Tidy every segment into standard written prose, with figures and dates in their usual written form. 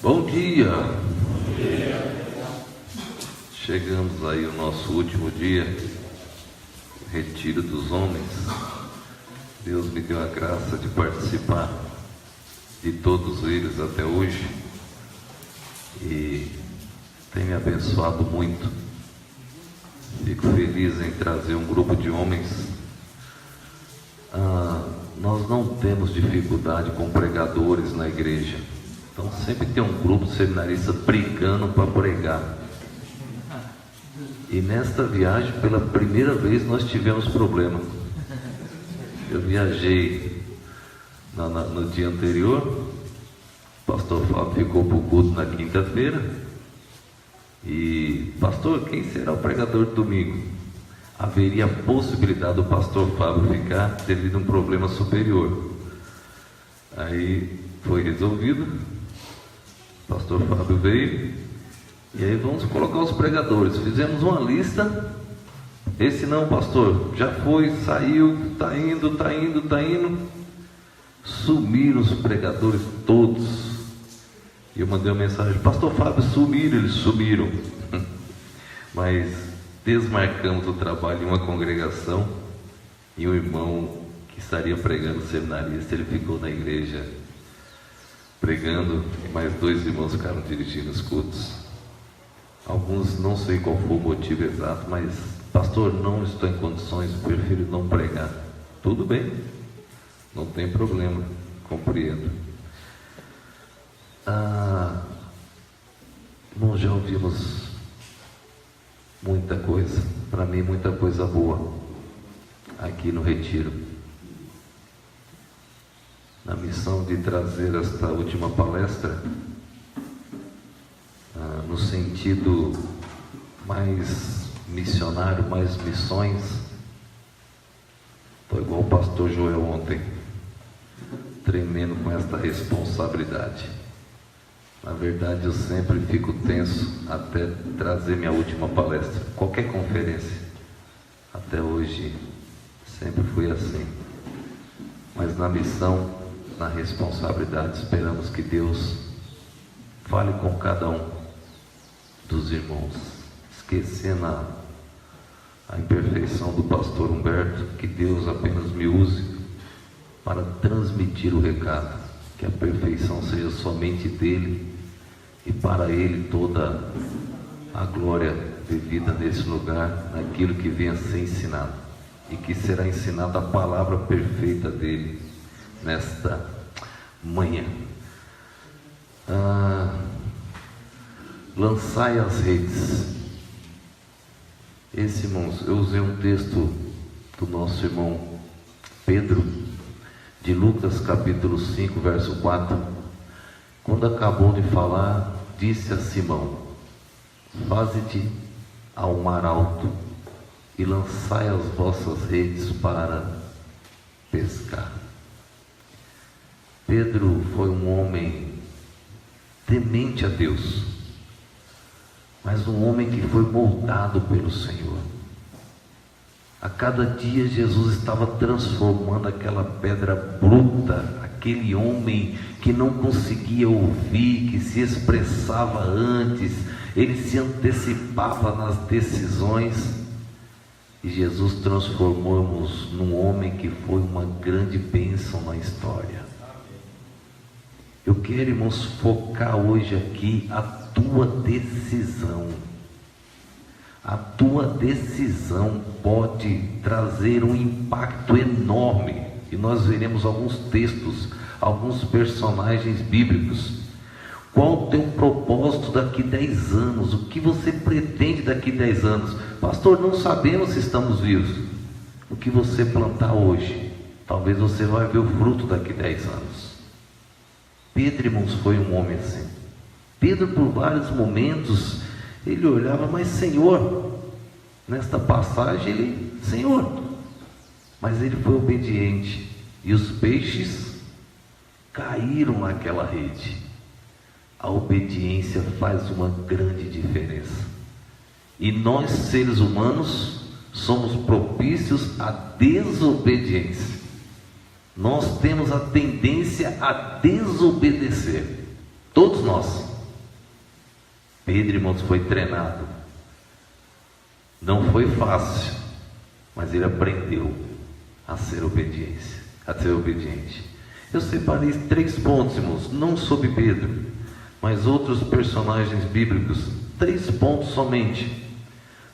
Bom dia! Chegamos aí ao nosso último dia, retiro dos homens. Deus me deu a graça de participar de todos eles até hoje e tem me abençoado muito. Fico feliz em trazer um grupo de homens. Nós não temos dificuldade com pregadores na igreja. Então sempre tem um grupo de seminaristas brigando para pregar. E nesta viagem, pela primeira vez, nós tivemos problema. Eu viajei no dia anterior, o pastor Fábio ficou para o culto na quinta-feira. E, pastor, quem será o pregador de domingo? Haveria a possibilidade do pastor Fábio ficar devido a um problema superior. Aí foi resolvido. O pastor Fábio veio, e aí vamos colocar os pregadores. Fizemos uma lista. Esse não, pastor, já foi, saiu, está indo. Sumiram os pregadores todos. E eu mandei uma mensagem: pastor Fábio, sumiram. Eles sumiram. Mas desmarcamos o trabalho em uma congregação, e o irmão que estaria pregando, seminarista, ele ficou na igreja pregando, e mais 2 irmãos ficaram dirigindo os cultos. Alguns, não sei qual foi o motivo exato, mas, pastor, não estou em condições, prefiro não pregar. Tudo bem, não tem problema, compreendo. Nós já ouvimos muita coisa, para mim muita coisa boa, aqui no retiro. Na missão de trazer esta última palestra, no sentido mais missionário, mais missões, estou igual o pastor Joel ontem, tremendo com esta responsabilidade. Na verdade, eu sempre fico tenso até trazer minha última palestra, qualquer conferência. Até hoje, sempre fui assim. Mas na missão, na responsabilidade, esperamos que Deus fale com cada um dos irmãos, esquecendo a imperfeição do pastor Humberto, que Deus apenas me use para transmitir o recado, que a perfeição seja somente dele, e para ele toda a glória devida nesse lugar, naquilo que venha a ser ensinado, e que será ensinada a palavra perfeita dele nesta manhã. Lançai as redes. Esse, irmãos, eu usei um texto do nosso irmão Pedro, de Lucas capítulo 5, verso 4. Quando acabou de falar, disse a Simão: faze-te ao mar alto e lançai as vossas redes para pescar. Pedro foi um homem temente a Deus, mas um homem que foi moldado pelo Senhor. A cada dia Jesus estava transformando aquela pedra bruta, aquele homem que não conseguia ouvir, que se expressava antes, ele se antecipava nas decisões, e Jesus transformou-nos num homem que foi uma grande bênção na história. Eu quero, irmãos, focar hoje aqui a tua decisão. A tua decisão pode trazer um impacto enorme, e nós veremos alguns textos, alguns personagens bíblicos. Qual o teu propósito daqui 10 anos? O que você pretende daqui 10 anos? Pastor, não sabemos se estamos vivos. O que você plantar hoje, talvez você vai ver o fruto daqui 10 anos. Pedro, irmãos, foi um homem assim. Pedro, por vários momentos, ele olhava: mas Senhor, nesta passagem Senhor, mas ele foi obediente, e os peixes caíram naquela rede. A obediência faz uma grande diferença, e nós, seres humanos, somos propícios à desobediência. Nós temos a tendência a desobedecer, todos nós. Pedro, irmãos, foi treinado. Não foi fácil, mas ele aprendeu a ser obediente. Eu separei 3 pontos, irmãos, não sobre Pedro, mas outros personagens bíblicos, 3 pontos somente,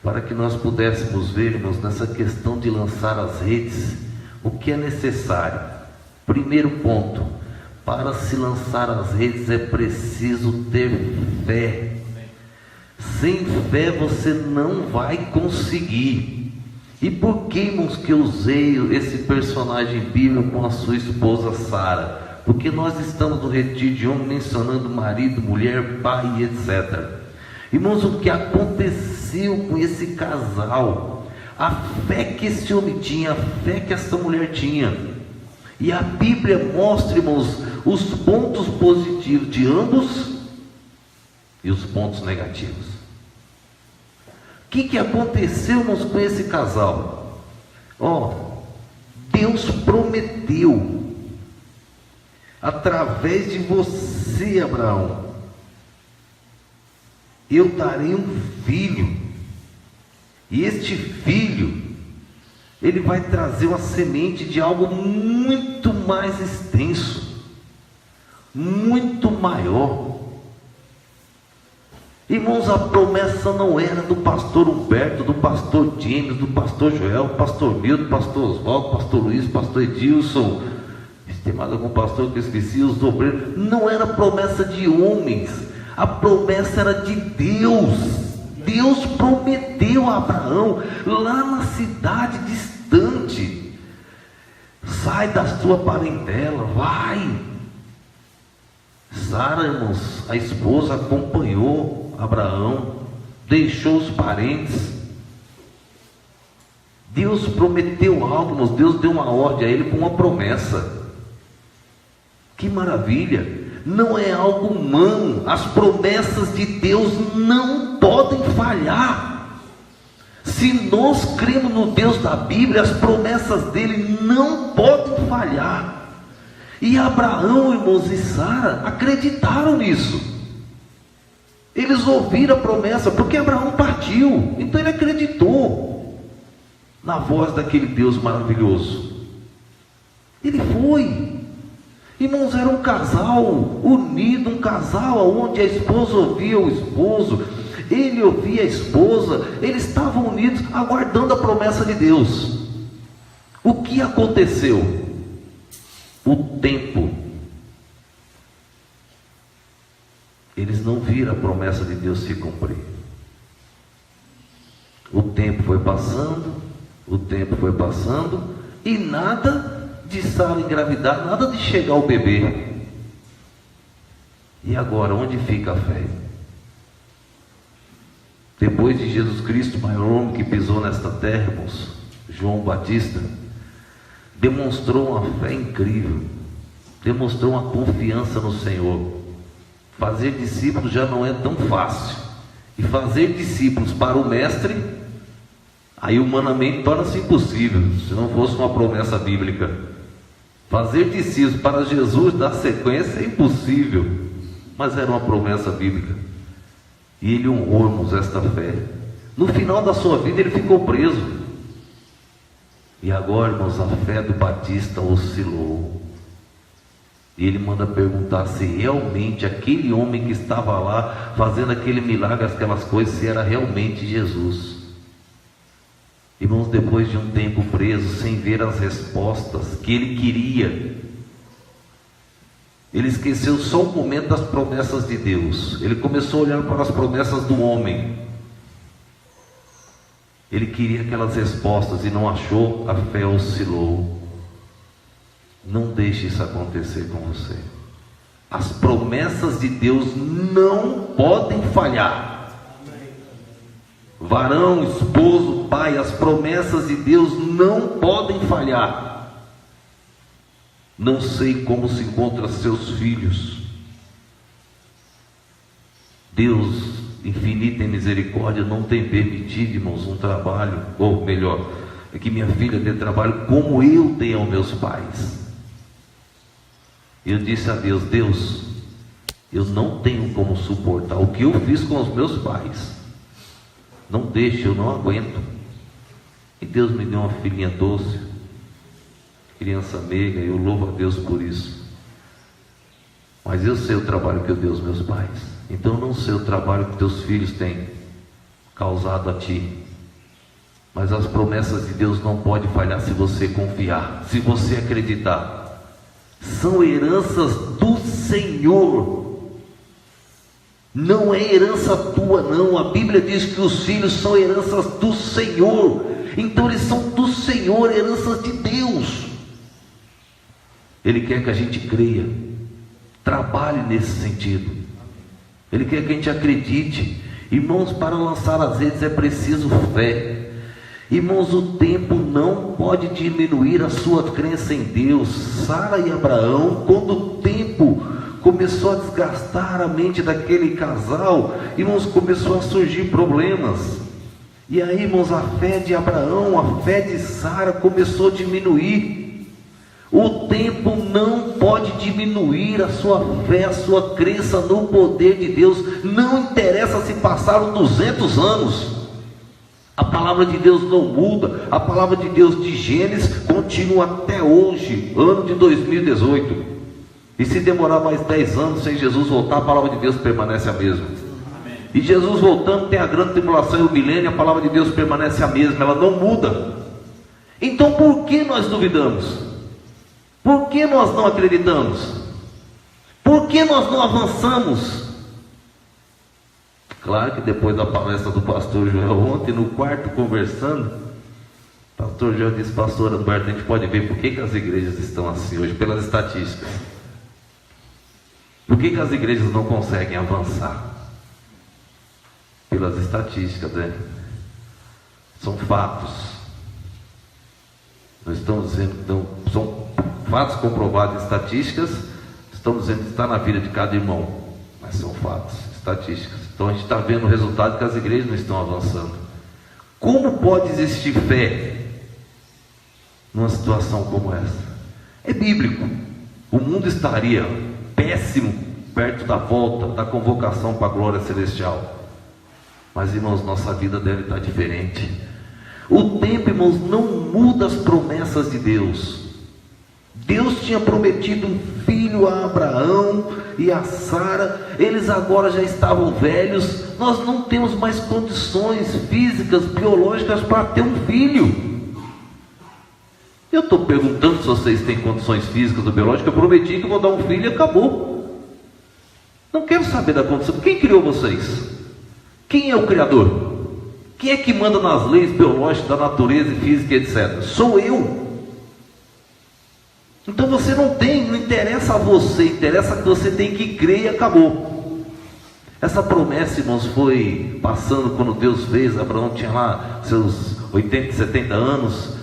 para que nós pudéssemos ver, irmãos, nessa questão de lançar as redes, o que é necessário. Primeiro ponto: para se lançar as redes é preciso ter fé. Sem fé você não vai conseguir. E por que, irmãos, que eu usei esse personagem bíblico com a sua esposa Sara? Porque nós estamos no retiro de homem mencionando marido, mulher, pai, etc. Irmãos, o que aconteceu com esse casal? A fé que esse homem tinha, a fé que essa mulher tinha. E a Bíblia mostra, irmãos, os pontos positivos de ambos e os pontos negativos. O que aconteceu, irmãos, com esse casal? Deus prometeu, através de você, Abraão, eu darei um filho, e este filho, ele vai trazer uma semente de algo muito mais extenso, muito maior. Irmãos, a promessa não era do pastor Humberto, do pastor James, do pastor Joel, do pastor Milton, do pastor Oswaldo, do pastor Luiz, do pastor Edilson, tem mais algum pastor que eu esqueci, os obreiros. Não era promessa de homens, a promessa era de Deus. Deus prometeu a Abraão, lá na cidade distante: sai da sua parentela, vai. Sara, irmãos, a esposa, acompanhou Abraão, deixou os parentes. Deus prometeu algo, irmãos. Deus deu uma ordem a ele com uma promessa. Que maravilha! Não é algo humano. As promessas de Deus não podem falhar. Se nós cremos no Deus da Bíblia, as promessas dele não podem falhar. E Abraão, irmãos, e Sara acreditaram nisso. Eles ouviram a promessa, porque Abraão partiu, então ele acreditou na voz daquele Deus maravilhoso. Ele foi. Irmãos, era um casal unido, um casal onde a esposa ouvia o esposo, ele ouvia a esposa, eles estavam unidos, aguardando a promessa de Deus. O que aconteceu? O tempo. Eles não viram a promessa de Deus se cumprir. O tempo foi passando, e nada de Sara engravidar, nada de chegar ao bebê. E agora, onde fica a fé? Depois de Jesus Cristo, o maior homem que pisou nesta terra, irmãos, João Batista, demonstrou uma fé incrível, demonstrou uma confiança no Senhor. Fazer discípulos já não é tão fácil, e fazer discípulos para o mestre, aí humanamente torna-se impossível, se não fosse uma promessa bíblica. Fazer discípulos para Jesus, dar sequência, é impossível, mas era uma promessa bíblica, e ele honrou, irmãos, esta fé. No final da sua vida ele ficou preso, e agora, irmãos, a fé do Batista oscilou. E ele manda perguntar se realmente aquele homem que estava lá fazendo aquele milagre, aquelas coisas, se era realmente Jesus. Irmãos, depois de um tempo preso, sem ver as respostas que ele queria, ele esqueceu só um momento das promessas de Deus. Ele começou a olhar para as promessas do homem. Ele queria aquelas respostas e não achou, a fé oscilou. Não deixe isso acontecer com você. As promessas de Deus não podem falhar. Varão, esposo, pai, as promessas de Deus não podem falhar. Não sei como se encontram seus filhos. Deus, infinita em misericórdia, não tem permitido, irmãos, um trabalho, ou melhor, é que minha filha dê trabalho como eu dei aos meus pais. Eu disse a Deus: Deus, Eu não tenho como suportar o que eu fiz com os meus pais. Não deixo, eu não aguento. E Deus me deu uma filhinha doce, criança meiga, e eu louvo a Deus por isso. Mas eu sei o trabalho que eu dei aos meus pais. Então eu não sei o trabalho que teus filhos têm causado a ti. Mas as promessas de Deus não podem falhar se você confiar, se você acreditar. São heranças do Senhor. Não é herança tua, não. A Bíblia diz que os filhos são heranças do Senhor. Então eles são do Senhor, heranças de Deus. Ele quer que a gente creia, trabalhe nesse sentido. Ele quer que a gente acredite. Irmãos, para lançar as redes é preciso fé. Irmãos, o tempo não pode diminuir a sua crença em Deus. Sara e Abraão, quando o tempo começou a desgastar a mente daquele casal, irmãos, começou a surgir problemas. E aí, irmãos, a fé de Abraão, a fé de Sara começou a diminuir. O tempo não pode diminuir a sua fé, a sua crença no poder de Deus. Não interessa se passaram 200 anos. A palavra de Deus não muda. A palavra de Deus de Gênesis continua até hoje, ano de 2018. E se demorar mais 10 anos sem Jesus voltar, a palavra de Deus permanece a mesma. Amém. E Jesus voltando, tem a grande tribulação e o milênio, a palavra de Deus permanece a mesma, ela não muda. Então por que nós duvidamos? Por que nós não acreditamos? Por que nós não avançamos? Claro que depois da palestra do pastor Joel ontem, no quarto conversando, o pastor Joel disse: pastor Humberto, a gente pode ver por que as igrejas estão assim hoje, pelas estatísticas. Por que as igrejas não conseguem avançar? Pelas estatísticas, né? São fatos. Nós estamos dizendo que são fatos comprovados em estatísticas. Estamos dizendo que está na vida de cada irmão, mas são fatos, estatísticas. Então a gente está vendo o resultado que as igrejas não estão avançando. Como pode existir fé numa situação como essa? É bíblico. O mundo estaria péssimo perto da volta, da convocação para a glória celestial. Mas, irmãos, nossa vida deve estar diferente. O tempo, irmãos, não muda as promessas de Deus. Deus tinha prometido um filho a Abraão e a Sara. Eles agora já estavam velhos. Nós não temos mais condições físicas, biológicas para ter um filho. Eu estou perguntando se vocês têm condições físicas ou biológicas. Eu prometi que eu vou dar um filho e acabou. Não quero saber da condição. Quem criou vocês? Quem é o Criador? Quem é que manda nas leis biológicas da natureza e física, etc? Sou eu. Então você não interessa a você, interessa que você tem que crer e acabou. Essa promessa, irmãos, foi passando quando Deus fez. Abraão tinha lá seus 80, 70 anos,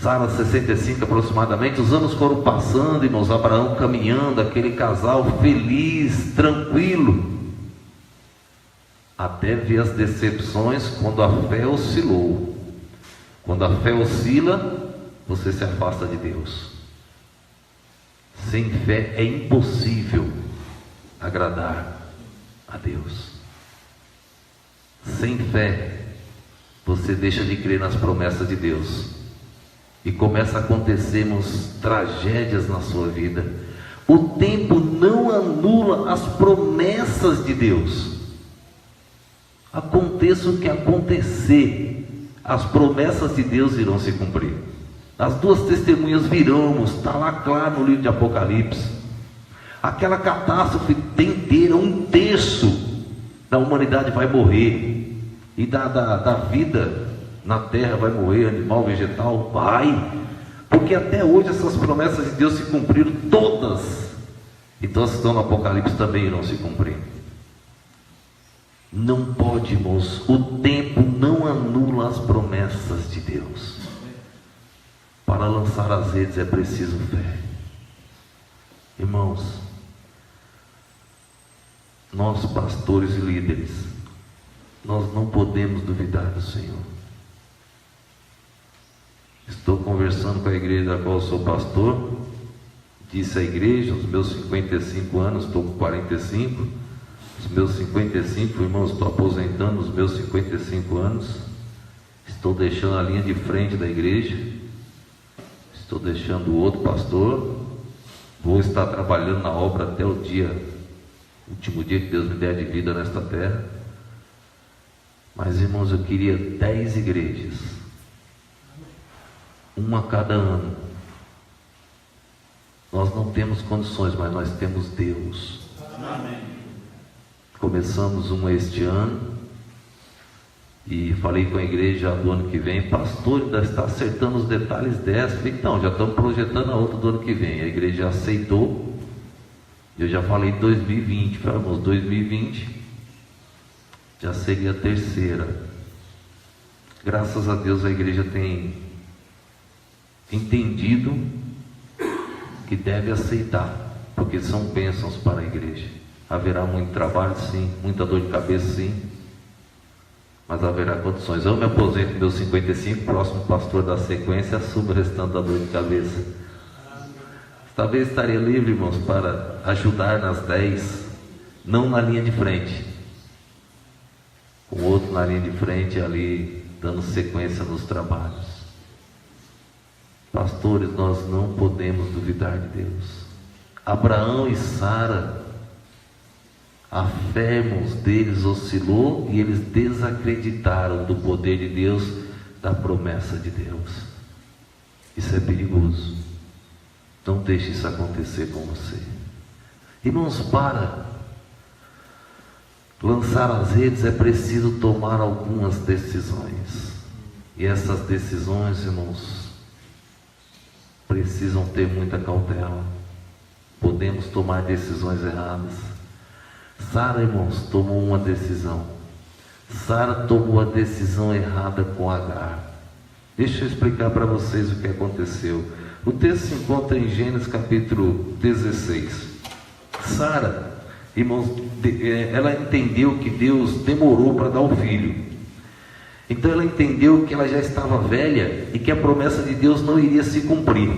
Sara 65 aproximadamente. Os anos foram passando, irmãos, Abraão caminhando, aquele casal feliz, tranquilo, até ver as decepções quando a fé oscilou. Quando a fé oscila, você se afasta de Deus. Sem fé é impossível agradar a Deus. Sem fé, você deixa de crer nas promessas de Deus e começa a acontecermos tragédias na sua vida. O tempo não anula as promessas de Deus. Aconteça o que acontecer, as promessas de Deus irão se cumprir. As duas testemunhas virão, está lá claro no livro de Apocalipse. Aquela catástrofe inteira, 1/3 da humanidade vai morrer, e da vida na terra vai morrer, animal, vegetal, vai, porque até hoje essas promessas de Deus se cumpriram todas. Então as que estão no Apocalipse também irão se cumprir. Não pode, irmãos, o tempo não anula as promessas de Deus. Para lançar as redes é preciso fé. Irmãos, nós pastores e líderes, nós não podemos duvidar do Senhor. Estou conversando com a igreja da qual eu sou pastor, disse à igreja, os meus 55 anos, estou com 45, os meus 55, irmãos, estou aposentando os meus 55 anos, estou deixando a linha de frente da igreja, estou deixando o outro pastor, vou estar trabalhando na obra até o último dia que Deus me der de vida nesta terra. Mas, irmãos, eu queria 10 igrejas, uma a cada ano. Nós não temos condições, mas nós temos Deus. Amém. Começamos uma este ano e falei com a igreja do ano que vem, pastor, ainda está acertando os detalhes dessa. Falei, então, já estamos projetando a outra do ano que vem. A igreja já aceitou. Eu já falei 2020, falei, irmãos, 2020 já seria a terceira. Graças a Deus a igreja tem entendido que deve aceitar, porque são bênçãos para a igreja. Haverá muito trabalho, sim, muita dor de cabeça, sim, mas haverá condições. Eu me aposento com meus 55, próximo pastor da sequência assume o restante da dor de cabeça. Talvez estaria livre, irmãos, para ajudar nas 10, não na linha de frente, com o outro na linha de frente ali, dando sequência nos trabalhos. Pastores, nós não podemos duvidar de Deus. Abraão e Sara, a fé, irmãos, deles oscilou e eles desacreditaram do poder de Deus, da promessa de Deus. Isso é perigoso. Não deixe isso acontecer com você. Irmãos, para lançar as redes é preciso tomar algumas decisões. E essas decisões, irmãos, precisam ter muita cautela. Podemos tomar decisões erradas. Sara, irmãos, tomou uma decisão. Sara tomou a decisão errada com Agar. Deixa eu explicar para vocês o que aconteceu. O texto se encontra em Gênesis capítulo 16. Sara, irmãos, ela entendeu que Deus demorou para dar o filho. Então ela entendeu que ela já estava velha e que a promessa de Deus não iria se cumprir.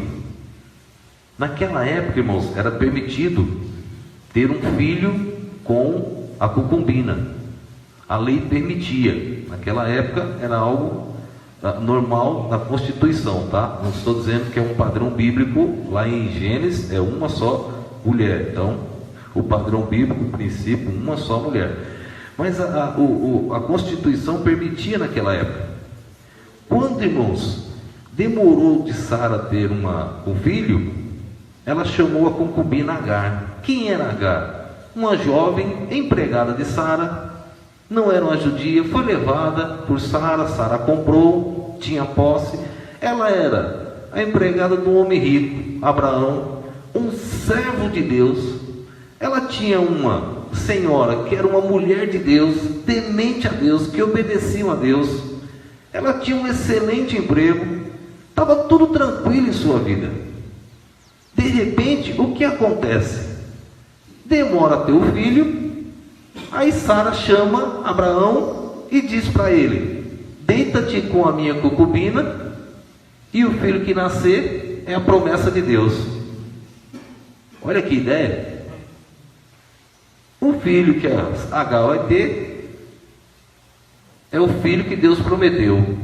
Naquela época, irmãos, era permitido ter um filho com a concubina. A lei permitia. Naquela época era algo normal na Constituição, tá? Não estou dizendo que é um padrão bíblico. Lá em Gênesis é uma só mulher. Então, o padrão bíblico, o princípio, uma só mulher. Mas a Constituição permitia naquela época. Quando, irmãos, demorou de Sara ter um filho, ela chamou a concubina Agar. Quem era Agar? Uma jovem empregada de Sara. Não era uma judia, foi levada por Sara. Sara comprou, tinha posse. Ela era a empregada de um homem rico, Abraão, um servo de Deus. Ela tinha uma senhora que era uma mulher de Deus, temente a Deus, que obedecia a Deus. Ela tinha um excelente emprego, estava tudo tranquilo em sua vida. De repente, o que acontece? Demora a ter o filho. Aí Sara chama Abraão e diz para ele: deita-te com a minha concubina, e o filho que nascer é a promessa de Deus. Olha que ideia. O filho que a Agar vai ter é o filho que Deus prometeu.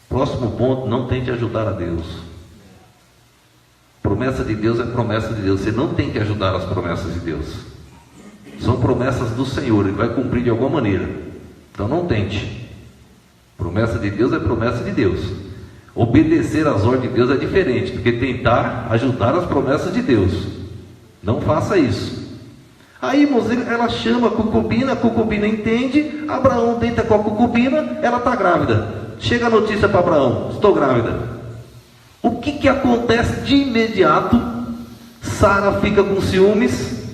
Próximo ponto: não tente ajudar a Deus. Promessa de Deus é promessa de Deus. Você não tem que ajudar as promessas de Deus. São promessas do Senhor, Ele vai cumprir de alguma maneira. Então não tente. Promessa de Deus é promessa de Deus. Obedecer às ordens de Deus é diferente do que tentar ajudar as promessas de Deus. Não faça isso. Aí, irmãos, ela chama a concubina entende. Abraão deita com a concubina, ela está grávida. Chega a notícia para Abraão: estou grávida. O que acontece de imediato? Sara fica com ciúmes,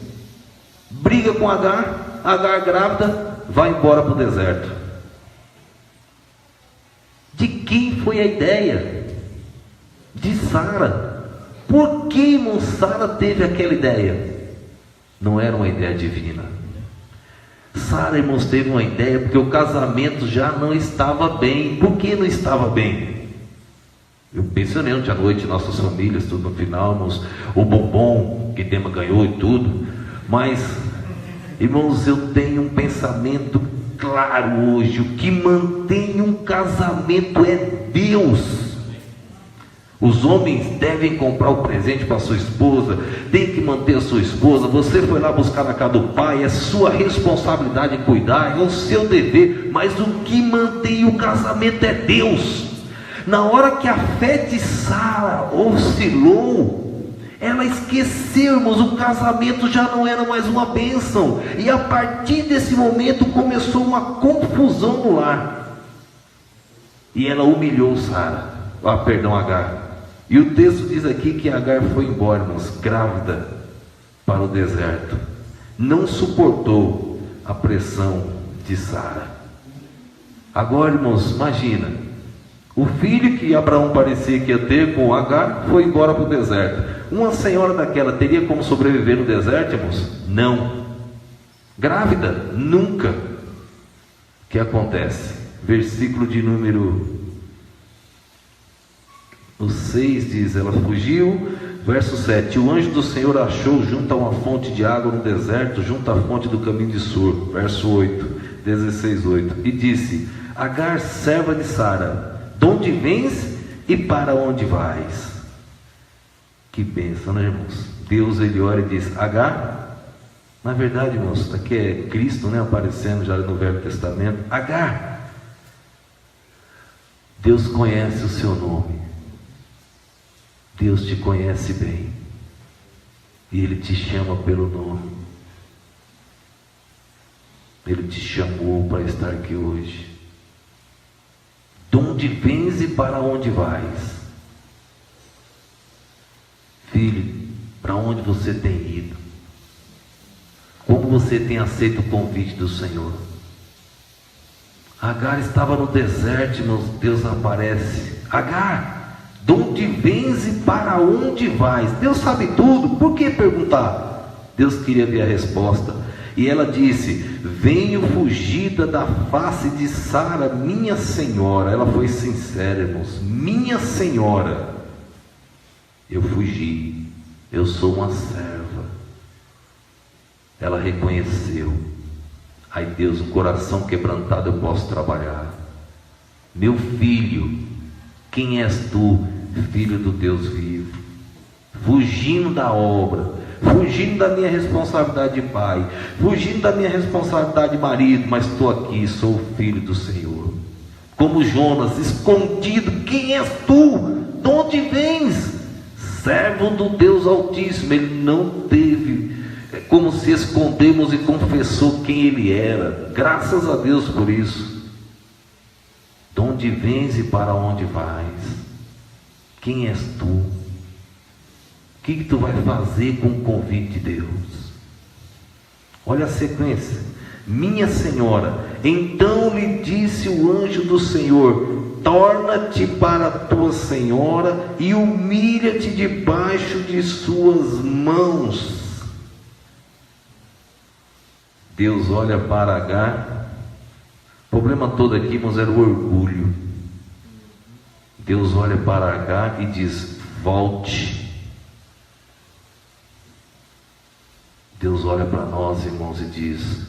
briga com Agar. Agar grávida, vai embora para o deserto. De quem foi a ideia? De Sara. Por que, irmão, Sara teve aquela ideia? Não era uma ideia divina. Sara, irmãos, teve uma ideia porque o casamento já não estava bem. Por que não estava bem? Eu mencionei ontem à noite nossas famílias, tudo no final, irmãos, o bombom que Dema ganhou e tudo. Mas, irmãos, eu tenho um pensamento claro hoje: o que mantém um casamento é Deus. Os homens devem comprar o presente para sua esposa, tem que manter a sua esposa. Você foi lá buscar na casa do pai, é sua responsabilidade cuidar, é o seu dever. Mas o que mantém o casamento é Deus. Na hora que a fé de Sara oscilou, ela esqueceu, irmãos, o casamento já não era mais uma bênção. E a partir desse momento começou uma confusão no lar. E ela humilhou Agar. E o texto diz aqui que Agar foi embora, irmãos, grávida, para o deserto. Não suportou a pressão de Sara. Agora, irmãos, imagina, o filho que Abraão parecia que ia ter com Agar foi embora para o deserto. Uma senhora daquela teria como sobreviver no deserto, irmãos? Não. Grávida? Nunca. O que acontece? Versículo de número 6 diz: ela fugiu. Verso 7: o anjo do Senhor achou junto a uma fonte de água no deserto, junto à fonte do caminho de Sur. Verso 16:8, e disse: Agar, serva de Sara, de onde vens e para onde vais? Que bênção, né, irmãos? Deus, ele olha e diz: Agar. Na verdade, irmãos, aqui é Cristo, né, aparecendo já no Velho Testamento. Agar, Deus conhece o seu nome. Deus te conhece bem, e Ele te chama pelo nome. Ele te chamou para estar aqui hoje. De onde vens e para onde vais? Filho, para onde você tem ido? Como você tem aceito o convite do Senhor? Agar estava no deserto, irmãos. Deus aparece: Agar, de onde vens e para onde vais? Deus sabe tudo, por que perguntar? Deus queria ver a resposta. E ela disse: venho fugida da face de Sara, minha senhora. Ela foi sincera, irmãos: minha senhora, eu fugi, eu sou uma serva. Ela reconheceu. Ai Deus, um coração quebrantado eu posso trabalhar. Meu filho, quem és tu, filho do Deus vivo? Fugindo da obra, fugindo da minha responsabilidade de pai, fugindo da minha responsabilidade de marido, mas estou aqui, sou o filho do Senhor. Como Jonas, escondido: quem és tu? De onde vens? Servo do Deus Altíssimo. Ele não teve como se escondermos, e confessou quem ele era. Graças a Deus por isso. De onde vens e para onde vais? Quem és tu? O que tu vai fazer com o convite de Deus? Olha a sequência: minha senhora. Então lhe disse o anjo do Senhor: torna-te para a tua senhora e humilha-te debaixo de suas mãos. Deus olha para Agar. O problema todo aqui, irmãos, era o orgulho. Deus olha para Agar e diz: volte. Deus olha para nós, irmãos, e diz: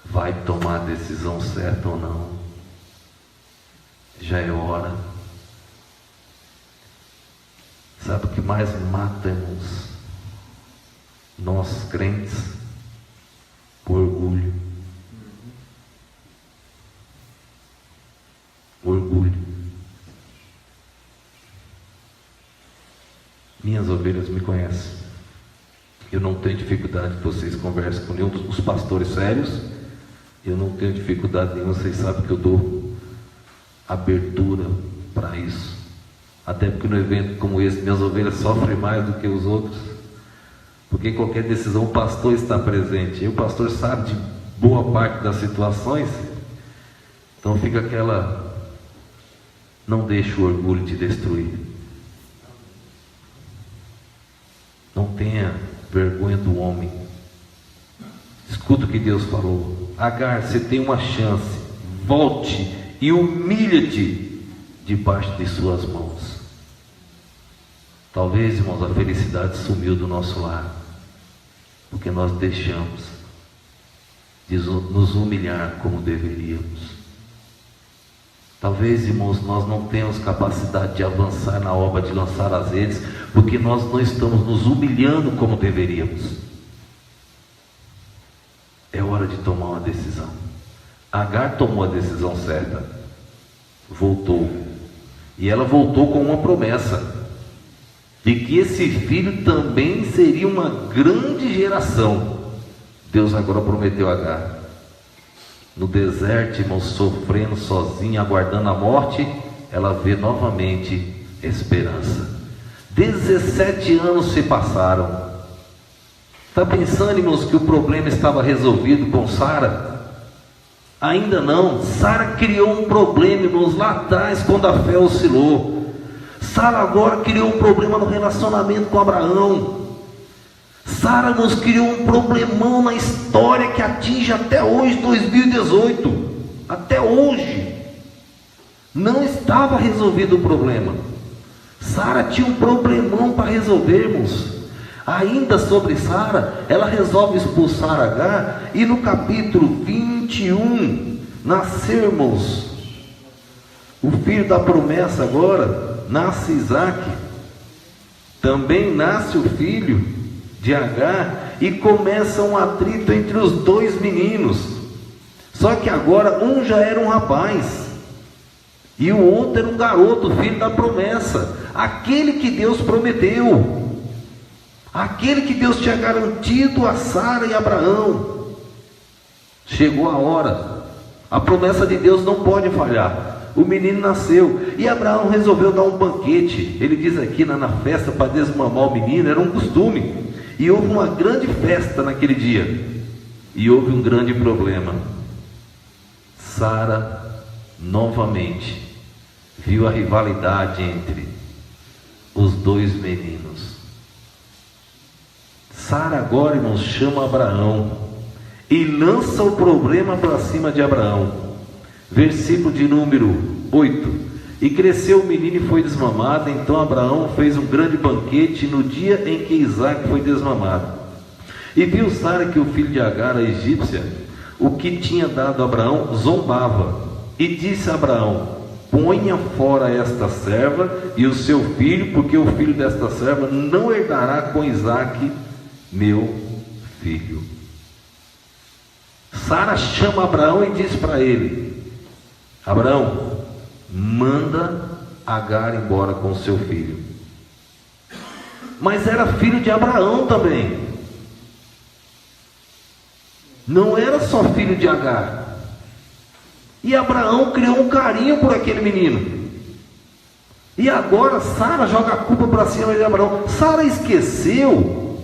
vai tomar a decisão certa ou não? Já é hora. Sabe o que mais mata, irmãos, nós crentes? O orgulho. O orgulho. Minhas ovelhas me conhecem. Eu não tenho dificuldade que vocês conversem com nenhum dos pastores sérios. Eu não tenho dificuldade nenhuma. Vocês sabem que eu dou abertura para isso. Até porque no evento como esse, minhas ovelhas sofrem mais do que os outros. Porque em qualquer decisão o pastor está presente. E o pastor sabe de boa parte das situações. Então fica aquela: não deixe o orgulho te destruir. Não tenha vergonha do homem. Escuta o que Deus falou: Agar, você tem uma chance. Volte e humilha-te debaixo de suas mãos. Talvez, irmãos, a felicidade sumiu do nosso lar, porque nós deixamos de nos humilhar como deveríamos. Talvez, irmãos, nós não tenhamos capacidade de avançar na obra de lançar as redes, porque nós não estamos nos humilhando como deveríamos. É hora de tomar uma decisão. Agar tomou a decisão certa, voltou, e ela voltou com uma promessa de que esse filho também seria uma grande geração. Deus agora prometeu a Agar. No deserto, irmãos, sofrendo sozinha, aguardando a morte, ela vê novamente esperança. 17 anos se passaram. Está pensando, irmãos, que o problema estava resolvido com Sara? Ainda não. Sara criou um problema, irmãos, lá atrás, quando a fé oscilou. Sara agora criou um problema no relacionamento com Abraão. Sara nos criou um problemão na história que atinge até hoje, 2018. Até hoje. Não estava resolvido o problema. Sara tinha um problemão para resolvermos. Ainda sobre Sara, ela resolve expulsar Agar. E no capítulo 21, nascermos o filho da promessa agora, nasce Isaac. Também nasce o filho de Agar, e começa um atrito entre os dois meninos. Só que agora um já era um rapaz e o outro era um garoto, filho da promessa, aquele que Deus prometeu, aquele que Deus tinha garantido a Sara e Abraão. Chegou a hora, a promessa de Deus não pode falhar. O menino nasceu e Abraão resolveu dar um banquete. Ele diz aqui na festa, para desmamar o menino, era um costume. E houve uma grande festa naquele dia. E houve um grande problema. Sara novamente viu a rivalidade entre os dois meninos. Sara agora, irmãos, chama Abraão e lança o problema para cima de Abraão. Versículo de número 8. E cresceu o menino e foi desmamado. Então Abraão fez um grande banquete no dia em que Isaac foi desmamado. E viu Sara que o filho de Agar, a egípcia, o que tinha dado a Abraão, zombava. E disse a Abraão: ponha fora esta serva e o seu filho, porque o filho desta serva não herdará com Isaac, meu filho. Sara chama Abraão e diz para ele: Abraão, manda Agar embora com seu filho. Mas era filho de Abraão também. Não era só filho de Agar. E Abraão criou um carinho por aquele menino. E agora Sara joga a culpa para cima de Abraão. Sara esqueceu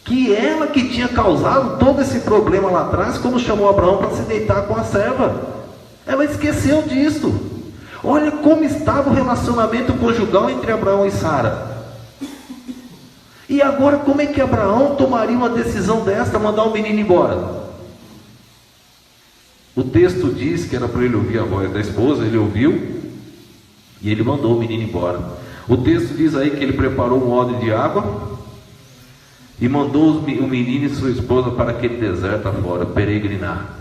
que ela que tinha causado todo esse problema lá atrás, quando chamou Abraão para se deitar com a serva. Ela esqueceu disso. Olha como estava o relacionamento conjugal entre Abraão e Sara. E agora como é que Abraão tomaria uma decisão desta, mandar o menino embora? O texto diz que era para ele ouvir a voz da esposa. Ele ouviu e ele mandou o menino embora. O texto diz aí que ele preparou um odre de água e mandou o menino e sua esposa para aquele deserto afora, peregrinar.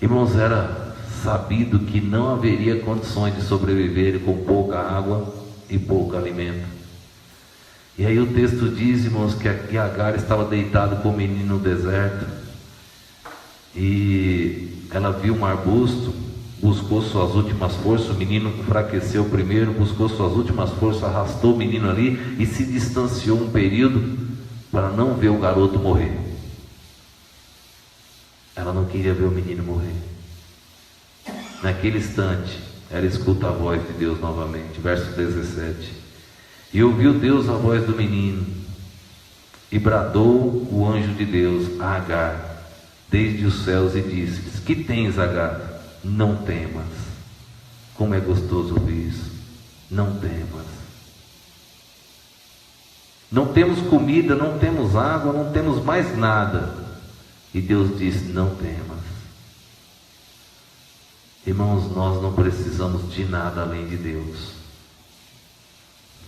Irmãos, era sabido que não haveria condições de sobreviver com pouca água e pouco alimento. E aí o texto diz, irmãos, que Agar estava deitada com o menino no deserto, e ela viu um arbusto, buscou suas últimas forças. O menino enfraqueceu primeiro, buscou suas últimas forças, arrastou o menino ali e se distanciou um período para não ver o garoto morrer. Ela não queria ver o menino morrer. Naquele instante, ela escuta a voz de Deus novamente. Verso 17. E ouviu Deus a voz do menino, e bradou o anjo de Deus a Agar desde os céus e disse: que tens, Agar? Não temas. Como é gostoso ouvir isso. Não temas. Não temos comida, não temos água, não temos mais nada. E Deus disse: não temas. Irmãos, nós não precisamos de nada além de Deus.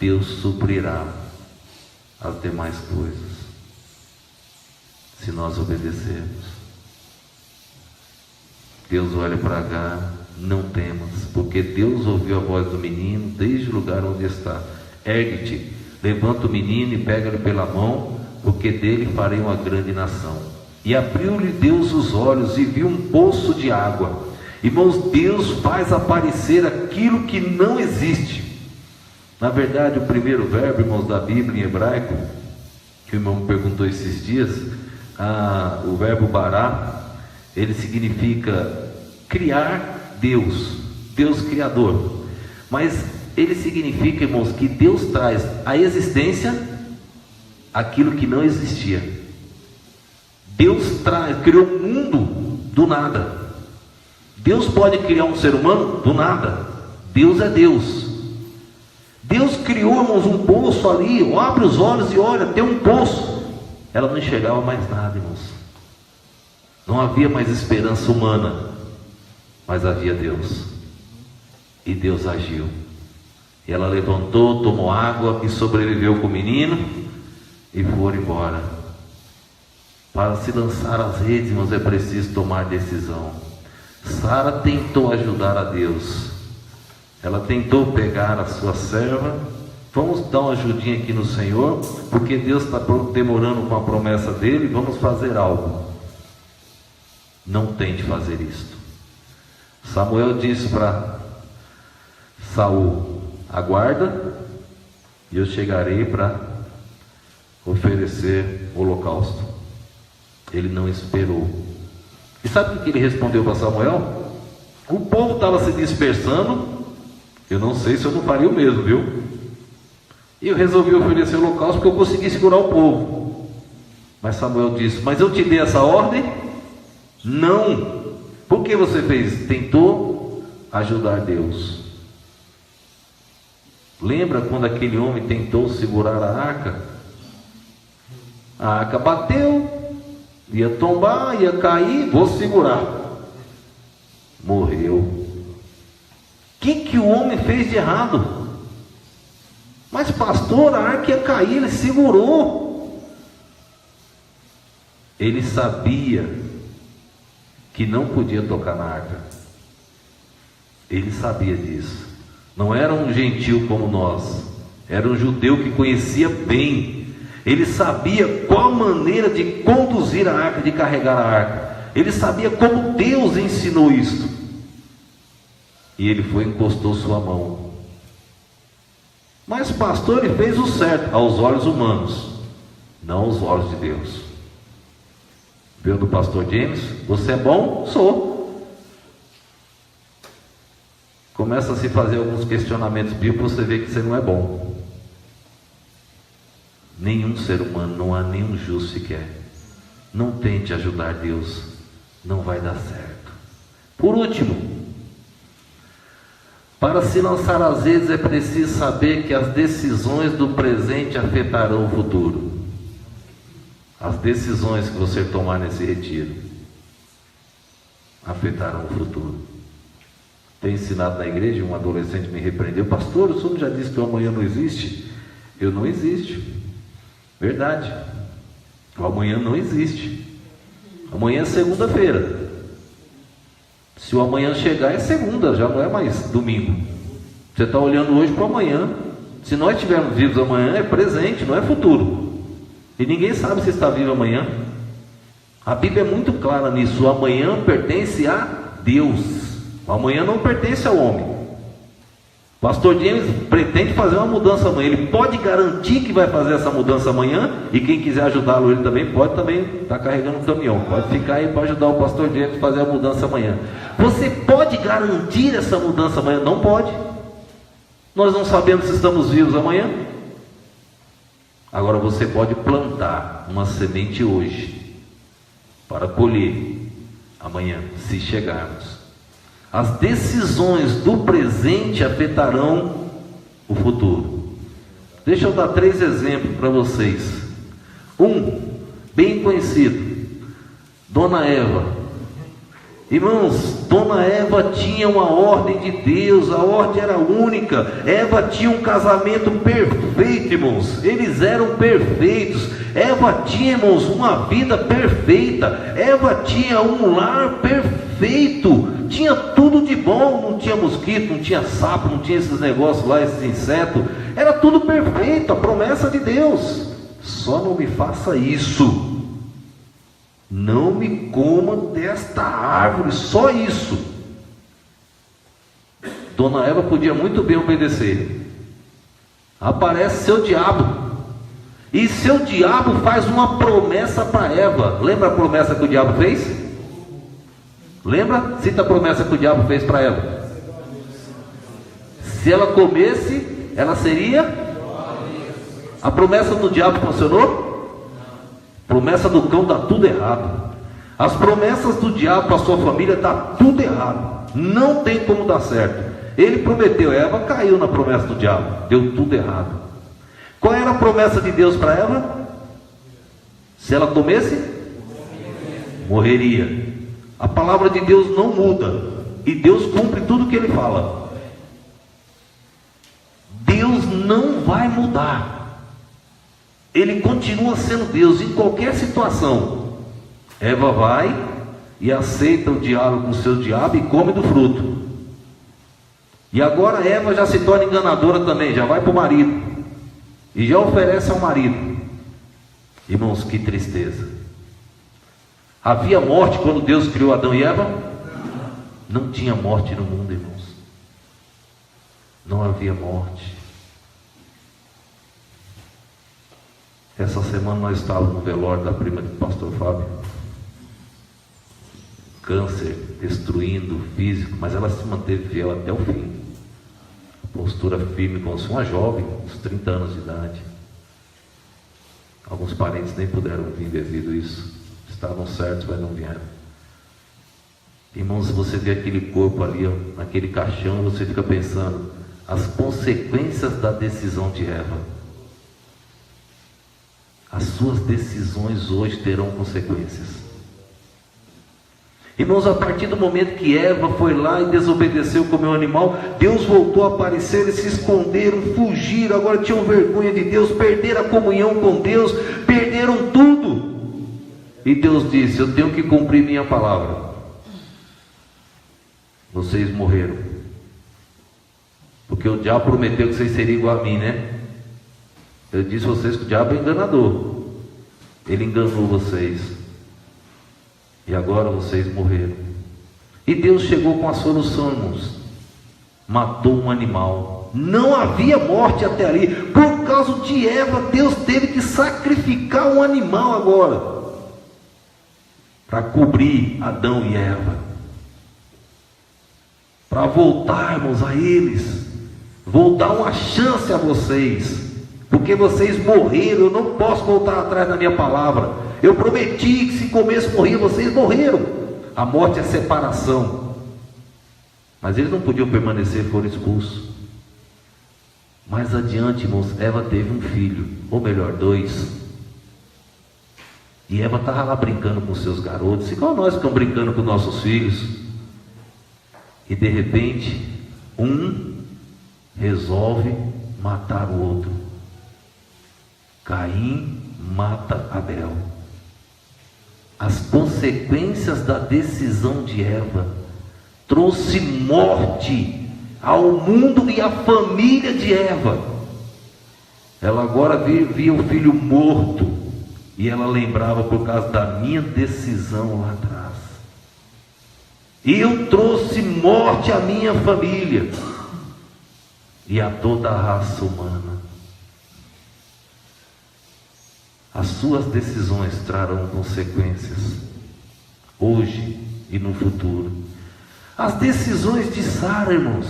Deus suprirá as demais coisas, se nós obedecermos. Deus olha para Agar: não temas, porque Deus ouviu a voz do menino desde o lugar onde está. Ergue-te, levanta o menino e pega-lhe pela mão, porque dele farei uma grande nação. E abriu-lhe Deus os olhos e viu um poço de água. Irmãos, Deus faz aparecer aquilo que não existe. Na verdade, o primeiro verbo, irmãos, da Bíblia em hebraico, que o irmão me perguntou esses dias, o verbo bará, ele significa criar Deus, Deus criador. Mas ele significa, irmãos, que Deus traz à existência aquilo que não existia. Deus criou o mundo do nada. Deus pode criar um ser humano do nada. Deus é Deus. Deus criou, irmãos, um poço ali. Abre os olhos e olha, tem um poço. Ela não enxergava mais nada, irmãos. Não havia mais esperança humana, mas havia Deus. E Deus agiu. E ela levantou, tomou água e sobreviveu com o menino e foram embora. Para se lançar às redes, irmãos, é preciso tomar decisão. Sara tentou ajudar a Deus. Ela tentou pegar a sua serva. Vamos dar uma ajudinha aqui no Senhor, porque Deus está demorando com a promessa dele. Vamos fazer algo. Não tente fazer isto. Samuel disse para Saul: aguarda, e eu chegarei para oferecer o holocausto. Ele não esperou. E sabe o que ele respondeu para Samuel? O povo estava se dispersando. Eu não sei se eu não faria o mesmo, viu? E eu resolvi oferecer o holocausto porque eu consegui segurar o povo. Mas Samuel disse: mas eu te dei essa ordem? Não. Por que você fez? Tentou ajudar Deus. Lembra quando aquele homem tentou segurar a arca? A arca bateu, ia tombar, ia cair, vou segurar. Morreu. O que o homem fez de errado? Mas pastor, a arca ia cair, ele segurou. Ele sabia que não podia tocar na arca. Ele sabia disso. Não era um gentil como nós, era um judeu que conhecia bem. Ele sabia qual maneira de conduzir a arca, de carregar a arca. Ele sabia como Deus ensinou isso. E ele foi e encostou sua mão. Mas o pastor, ele fez o certo aos olhos humanos, não aos olhos de Deus. Viu do pastor James? Você é bom? Sou. Começa a se fazer alguns questionamentos bíblicos, você vê que você não é bom. Nenhum ser humano, não há nenhum justo sequer. Não tente ajudar Deus, não vai dar certo. Por último, para se lançar às redes é preciso saber que as decisões do presente afetarão o futuro. As decisões que você tomar nesse retiro afetarão o futuro. Tenho ensinado na igreja, um adolescente me repreendeu: pastor, o senhor já disse que o amanhã não existe? Eu não existe. Verdade. O amanhã não existe. Amanhã é segunda-feira. Se o amanhã chegar é segunda, já não é mais domingo. Você está olhando hoje para o amanhã. Se nós estivermos vivos amanhã, é presente, não é futuro. E ninguém sabe se está vivo amanhã. A Bíblia é muito clara nisso. O amanhã pertence a Deus. O amanhã não pertence ao homem. O pastor James pretende fazer uma mudança amanhã. Ele pode garantir que vai fazer essa mudança amanhã. E quem quiser ajudá-lo, ele também pode estar carregando um caminhão. Pode ficar aí para ajudar o pastor James a fazer a mudança amanhã. Você pode garantir essa mudança amanhã? Não pode. Nós não sabemos se estamos vivos amanhã. Agora você pode plantar uma semente hoje para colher amanhã, se chegarmos. As decisões do presente afetarão o futuro. Deixa eu dar 3 exemplos para vocês. Um, bem conhecido, Dona Eva Irmãos, Dona Eva tinha uma ordem de Deus, a ordem era única. Eva tinha um casamento perfeito, irmãos, eles eram perfeitos. Eva tinha, irmãos, uma vida perfeita. Eva tinha um lar perfeito, tinha tudo de bom, não tinha mosquito, não tinha sapo, não tinha esses negócios lá, esses insetos, era tudo perfeito, a promessa de Deus. Só não me faça isso, não me coma desta árvore, só isso. Dona Eva podia muito bem obedecer. Aparece seu diabo, e seu diabo faz uma promessa para Eva. Lembra a promessa que o diabo fez? Lembra? Cita a promessa que o diabo fez para Eva. Se ela comesse, ela seria... A promessa do diabo funcionou? Promessa do cão dá tudo errado. As promessas do diabo para a sua família dá tudo errado. Não tem como dar certo. Ele prometeu, Eva caiu na promessa do diabo, deu tudo errado. Qual era a promessa de Deus para Eva? Se ela comesse, morreria. A palavra de Deus não muda, e Deus cumpre tudo que Ele fala. Deus não vai mudar. Ele continua sendo Deus em qualquer situação. Eva vai e aceita o diálogo com o seu diabo e come do fruto. E agora Eva já se torna enganadora também, já vai para o marido e já oferece ao marido. Irmãos, que tristeza. Havia morte quando Deus criou Adão e Eva? Não tinha morte no mundo, irmãos. Não havia morte. Essa semana nós estávamos no velório da prima do pastor Fábio. Câncer destruindo o físico, mas ela se manteve fiel até o fim. Postura firme, como se uma jovem, uns 30 anos de idade. Alguns parentes nem puderam vir devido a isso. Estavam certos, mas não vieram. Irmãos, se você vê aquele corpo ali, ó, naquele caixão, você fica pensando as consequências da decisão de Eva. As suas decisões hoje terão consequências. Irmãos, a partir do momento que Eva foi lá e desobedeceu, comeu o animal, Deus voltou a aparecer, eles se esconderam, fugiram, agora tinham vergonha de Deus, perderam a comunhão com Deus, perderam tudo. E Deus disse, eu tenho que cumprir minha palavra. Vocês morreram. Porque o diabo prometeu que vocês seriam igual a mim, né? Eu disse a vocês que o diabo é enganador. Ele enganou vocês. E agora vocês morreram. E Deus chegou com a solução, irmãos. Matou um animal. Não havia morte até ali. Por causa de Eva, Deus teve que sacrificar um animal agora, para cobrir Adão e Eva. Para voltarmos a eles. Vou dar uma chance a vocês. Porque vocês morreram, eu não posso voltar atrás da minha palavra. Eu prometi que se comesse morrer, vocês morreram. A morte é separação. Mas eles não podiam permanecer, foram expulsos. Mais adiante, irmãos, Eva teve um filho, ou melhor, 2. E Eva estava lá brincando com seus garotos, igual nós ficamos brincando com nossos filhos. E de repente, um resolve matar o outro. Caim mata Abel. As consequências da decisão de Eva trouxe morte ao mundo e à família de Eva. Ela agora via o filho morto, e ela lembrava, por causa da minha decisão lá atrás, eu trouxe morte à minha família e a toda a raça humana. As suas decisões trarão consequências, hoje e no futuro. As decisões de Sara, irmãos.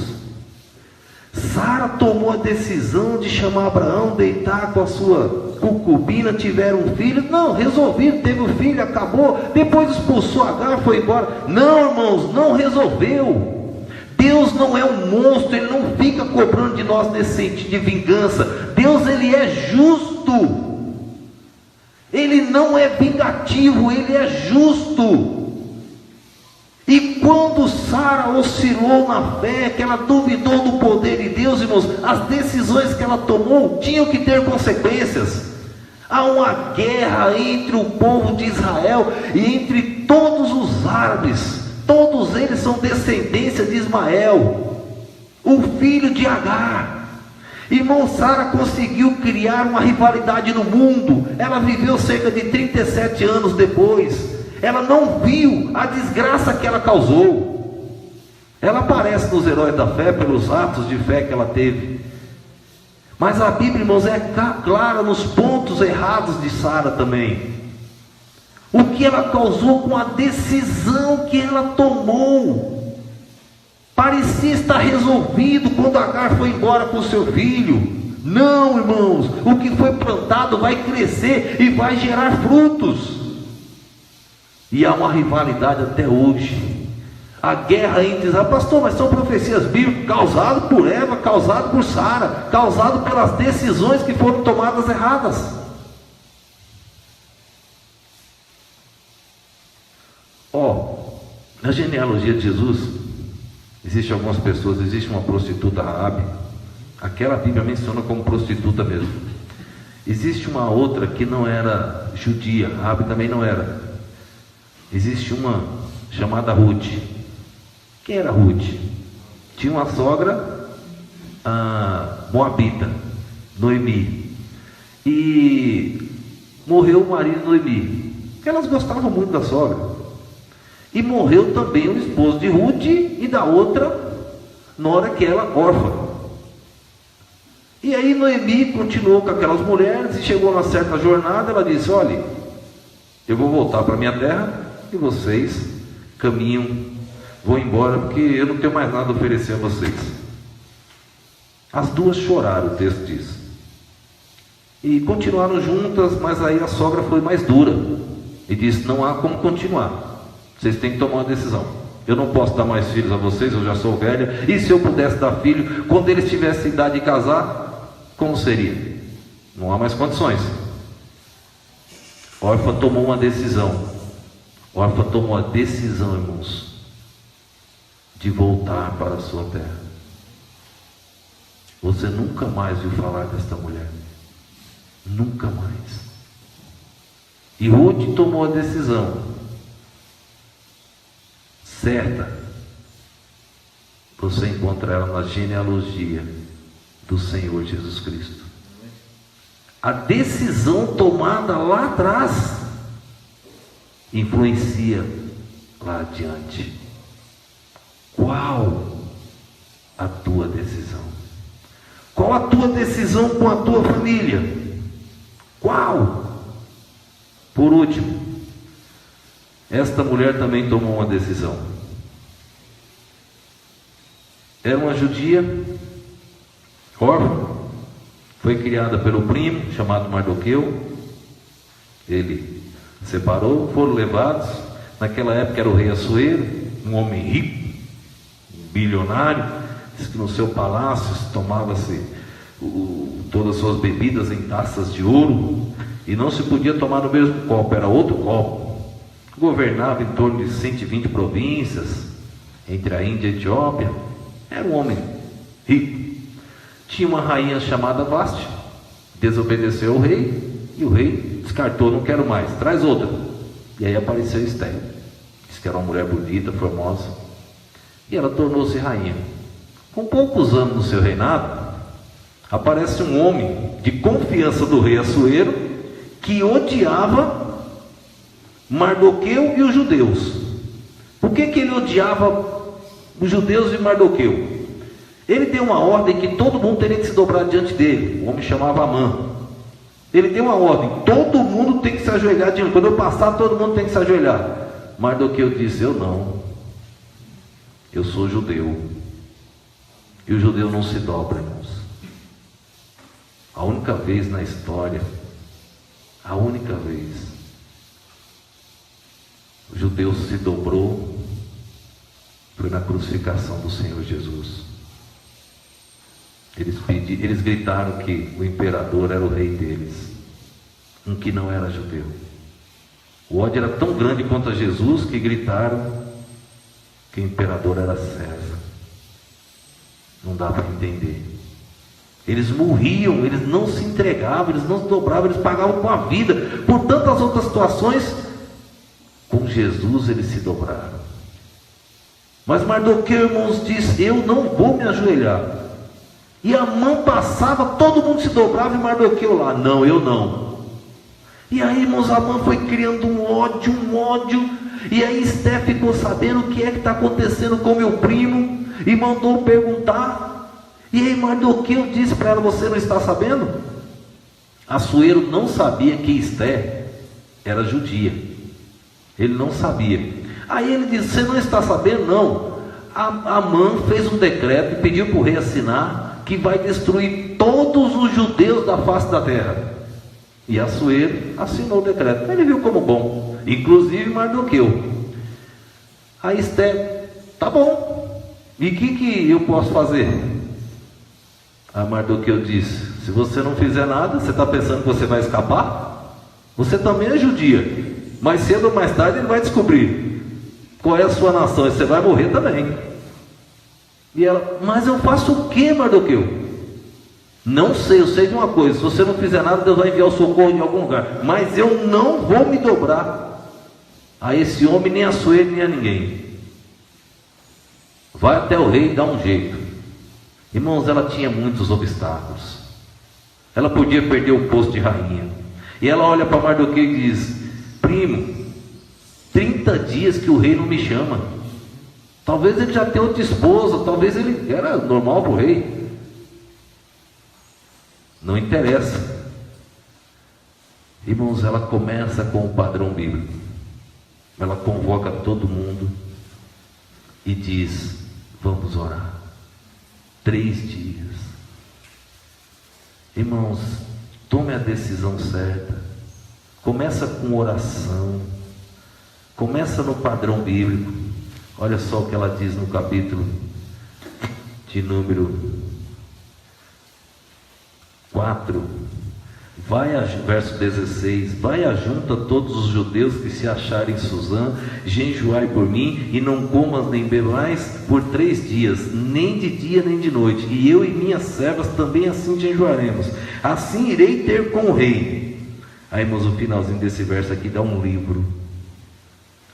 Sara tomou a decisão de chamar Abraão, deitar com a sua concubina, tiveram um filho. Não, resolvido, teve um filho, acabou. Depois expulsou Agar, foi embora. Não, irmãos, não resolveu. Deus não é um monstro, Ele não fica cobrando de nós nesse sentido de vingança. Deus, Ele é justo. Ele não é vingativo, Ele é justo. E quando Sara oscilou na fé, que ela duvidou do poder de Deus, irmãos, as decisões que ela tomou tinham que ter consequências. Há uma guerra entre o povo de Israel e entre todos os árabes. Todos eles são descendência de Ismael, o filho de Agar. Irmão, Sara conseguiu criar uma rivalidade no mundo. Ela viveu cerca de 37 anos depois. Ela não viu a desgraça que ela causou. Ela aparece nos heróis da fé pelos atos de fé que ela teve. Mas a Bíblia, irmãos, é clara nos pontos errados de Sara também. O que ela causou com a decisão que ela tomou. Parecia estar resolvido quando Agar foi embora com seu filho. Não, irmãos, o que foi plantado vai crescer e vai gerar frutos. E há uma rivalidade até hoje. A guerra entre Israel, pastor, mas são profecias bíblicas, causado por Eva, causado por Sara, causado pelas decisões que foram tomadas erradas. Na genealogia de Jesus, existem algumas pessoas, existe uma prostituta Raabe, aquela Bíblia menciona como prostituta mesmo. Existe uma outra que não era judia, Raabe também não era. Existe uma chamada Ruth. Quem era Ruth? Tinha uma sogra moabita, Noemi, e morreu o marido de Noemi, porque elas gostavam muito da sogra. E morreu também o esposo de Ruth e da outra nora, que era órfã. E aí Noemi continuou com aquelas mulheres, e chegou numa certa jornada, ela disse: olha, eu vou voltar para minha terra, e vocês caminham, vou embora, porque eu não tenho mais nada a oferecer a vocês. As duas choraram, o texto diz, e continuaram juntas. Mas aí a sogra foi mais dura e disse: não há como continuar, vocês têm que tomar uma decisão. Eu não posso dar mais filhos a vocês, eu já sou velha, e se eu pudesse dar filho, quando eles tivessem idade de casar, como seria? Não há mais condições. Orfa tomou uma decisão. Orfa tomou a decisão, irmãos, de voltar para a sua terra. Você nunca mais viu falar desta mulher. Nunca mais. E Ruth tomou a decisão certa. Você encontra ela na genealogia do Senhor Jesus Cristo. A decisão tomada lá atrás influencia lá adiante. Qual a tua decisão? Qual a tua decisão com a tua família? Qual? Por último, esta mulher também tomou uma decisão. Era uma judia, órfã, foi criada pelo primo, chamado Mardoqueu. Ele separou, foram levados. Naquela época era o rei Assuero, um homem rico, um bilionário. Diz que no seu palácio tomava-se todas as suas bebidas em taças de ouro, e não se podia tomar no mesmo copo, era outro copo. Governava em torno de 120 províncias, entre a Índia e a Etiópia. Era um homem rico. Tinha uma rainha chamada Vaste, desobedeceu ao rei, e o rei descartou: não quero mais, traz outra. E aí apareceu Esther, disse que era uma mulher bonita, formosa, e ela tornou-se rainha. Com poucos anos no seu reinado, aparece um homem de confiança do rei Assuero, que odiava Mardoqueu e os judeus. Por que ele odiava os judeus e Mardoqueu? Ele deu uma ordem que todo mundo teria que se dobrar diante dele. O homem chamava Amã. Ele deu uma ordem: todo mundo tem que se ajoelhar diante. Quando eu passar, todo mundo tem que se ajoelhar. Mardoqueu disse: eu não, eu sou judeu, e o judeu não se dobra, irmãos. A única vez na história, a única vez, o judeu se dobrou foi na crucificação do Senhor Jesus. Eles gritaram que o imperador era o rei deles, um que não era judeu. O ódio era tão grande contra Jesus que gritaram que o imperador era César. Não dá para entender. Eles morriam, eles não se entregavam, eles não se dobravam, eles pagavam com a vida. Por tantas outras situações, com Jesus eles se dobraram. Mas Mardoqueu, irmãos, diz: eu não vou me ajoelhar. E a mão passava, todo mundo se dobrava e Mardoqueu lá: não, eu não. E aí, irmãos, a mão foi criando um ódio. E aí Esté ficou sabendo o que é que está acontecendo com meu primo e mandou perguntar. E aí Mardoqueu disse para ela: você não está sabendo? Assuero não sabia que Esté era judia. Ele não sabia. Aí ele disse: você não está sabendo? Não. Amã fez um decreto e pediu para o rei assinar que vai destruir todos os judeus da face da terra. E Assuero assinou o decreto. Ele viu como bom, inclusive Mardoqueu. Aí Esté: tá bom, e o que eu posso fazer? A Mardoqueu disse: se você não fizer nada, você está pensando que você vai escapar? Você também é judia. Mais cedo ou mais tarde ele vai descobrir qual é a sua nação, e você vai morrer também. E ela: mas eu faço o que, Mardoqueu? Não sei, eu sei de uma coisa: se você não fizer nada, Deus vai enviar o socorro em algum lugar, mas eu não vou me dobrar a esse homem, nem a Assuero, nem a ninguém. Vai até o rei e dá um jeito. Irmãos, ela tinha muitos obstáculos. Ela podia perder o posto de rainha. E ela olha para Mardoqueu e diz: primo, 30 dias que o rei não me chama. Talvez ele já tenha outra esposa, talvez ele era normal para o rei. Não interessa. Irmãos, ela começa com o padrão bíblico. Ela convoca todo mundo e diz: vamos orar. 3 dias. Irmãos, tome a decisão certa. Começa com oração. Começa no padrão bíblico. Olha só o que ela diz no capítulo de número 4. Verso 16: vai ajunta todos os judeus que se acharem em Suzã, jejuai por mim, e não comas nem bebais por 3 dias, nem de dia nem de noite, e eu e minhas servas também assim jejuaremos. Assim irei ter com o rei. Aí, irmãos, o finalzinho desse verso aqui dá um livro.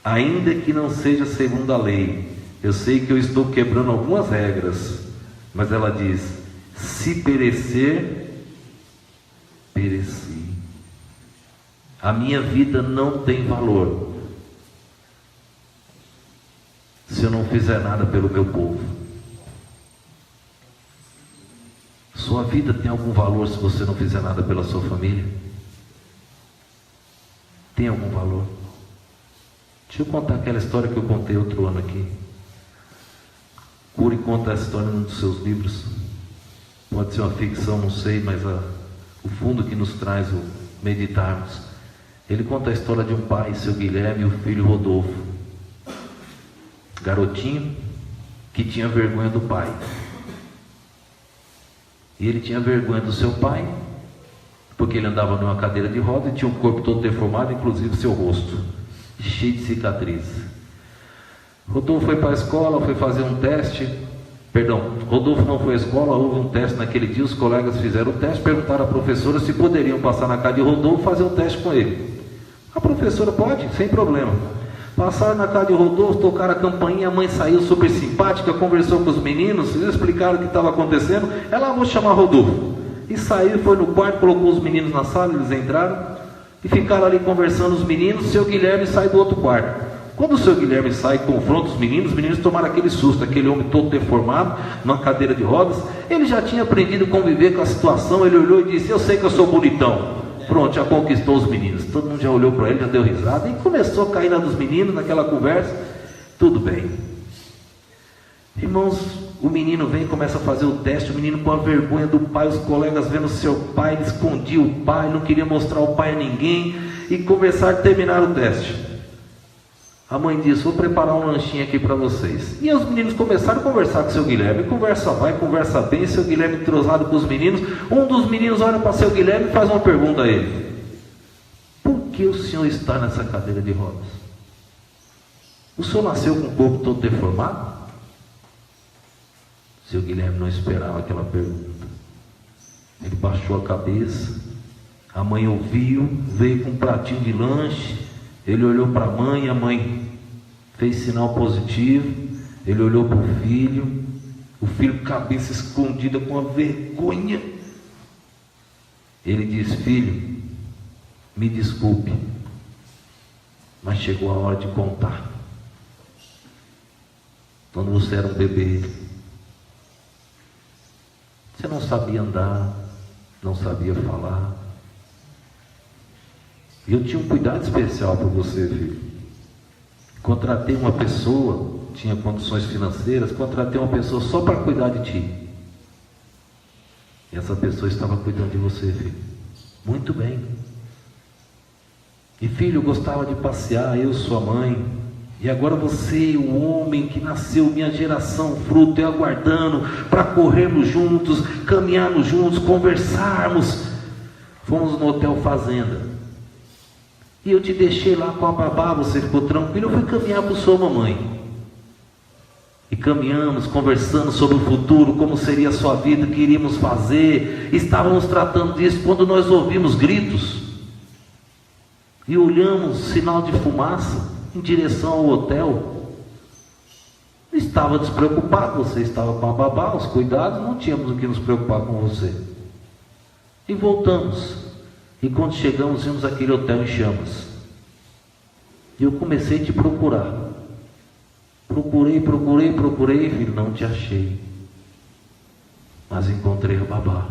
Ainda que não seja segundo a lei, eu sei que eu estou quebrando algumas regras, mas ela diz: se perecer, pereci. A minha vida não tem valor se eu não fizer nada pelo meu povo. Sua vida tem algum valor se você não fizer nada pela sua família? Tem algum valor? Deixa eu contar aquela história que eu contei outro ano aqui. Cury conta essa história num dos seus livros. Pode ser uma ficção, não sei, mas o fundo que nos traz o meditarmos. Ele conta a história de um pai, seu Guilherme, e o filho Rodolfo, garotinho, que tinha vergonha do pai. E ele tinha vergonha do seu pai, porque ele andava numa cadeira de roda e tinha o corpo todo deformado, inclusive seu rosto, cheio de cicatrizes. Rodolfo foi para a escola, foi fazer um teste. Rodolfo não foi à escola, houve um teste naquele dia, os colegas fizeram o teste, perguntaram à professora se poderiam passar na casa de Rodolfo e fazer um teste com ele. A professora: pode, sem problema. Passaram na casa de Rodolfo, tocaram a campainha, a mãe saiu super simpática, conversou com os meninos, eles explicaram o que estava acontecendo. Ela: vou chamar Rodolfo. E saiu, foi no quarto, colocou os meninos na sala, eles entraram e ficaram ali conversando os meninos. Seu Guilherme sai do outro quarto. Quando o seu Guilherme sai e confronta os meninos tomaram aquele susto, aquele homem todo deformado, numa cadeira de rodas. Ele já tinha aprendido a conviver com a situação. Ele olhou e disse: eu sei que eu sou bonitão. Pronto, já conquistou os meninos. Todo mundo já olhou para ele, já deu risada, e começou a cair na dos meninos, naquela conversa. Tudo bem. Irmãos, o menino vem e começa a fazer o teste. O menino com a vergonha do pai, os colegas vendo seu pai, ele escondia o pai, não queria mostrar o pai a ninguém, e começaram a terminar o teste. A mãe disse: vou preparar um lanchinho aqui para vocês. E os meninos começaram a conversar com o seu Guilherme. Conversa vai, conversa bem. Seu Guilherme entrosado com os meninos. Um dos meninos olha para seu Guilherme e faz uma pergunta a ele: por que o senhor está nessa cadeira de rodas? O senhor nasceu com o corpo todo deformado? O seu Guilherme não esperava aquela pergunta. Ele baixou a cabeça. A mãe ouviu, veio com um pratinho de lanche. Ele olhou para a mãe fez sinal positivo. Ele olhou para o filho cabeça escondida com uma vergonha. Ele disse: filho, me desculpe, mas chegou a hora de contar. Quando você era um bebê, você não sabia andar, não sabia falar, e eu tinha um cuidado especial por você, filho. Contratei uma pessoa, tinha condições financeiras, contratei uma pessoa só para cuidar de ti. E essa pessoa estava cuidando de você, filho. Muito bem. E filho, eu gostava de passear, eu, sua mãe. E agora você, o homem que nasceu, minha geração, fruto, eu aguardando para corrermos juntos, caminharmos juntos, conversarmos. Fomos no Hotel Fazenda. E eu te deixei lá com a babá, você ficou tranquilo, eu fui caminhar com sua mamãe. E caminhamos, conversando sobre o futuro, como seria a sua vida, o que iríamos fazer. Estávamos tratando disso quando nós ouvimos gritos. E olhamos sinal de fumaça em direção ao hotel. Estava despreocupado, você estava com a babá, os cuidados, não tínhamos o que nos preocupar com você. E voltamos. E quando chegamos, vimos aquele hotel em chamas. E eu comecei a te procurar. Procurei, filho, não te achei. Mas encontrei a babá.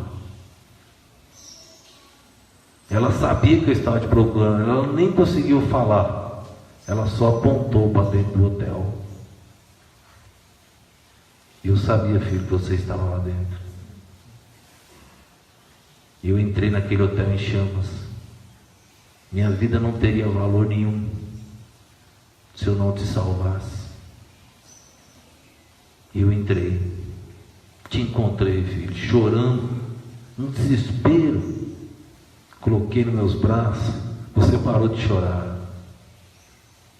Ela sabia que eu estava te procurando, ela nem conseguiu falar. Ela só apontou para dentro do hotel. E eu sabia, filho, que você estava lá dentro. E eu entrei naquele hotel em chamas. Minha vida não teria valor nenhum se eu não te salvasse. E eu entrei, te encontrei, filho, chorando, num desespero. Coloquei nos meus braços, você parou de chorar.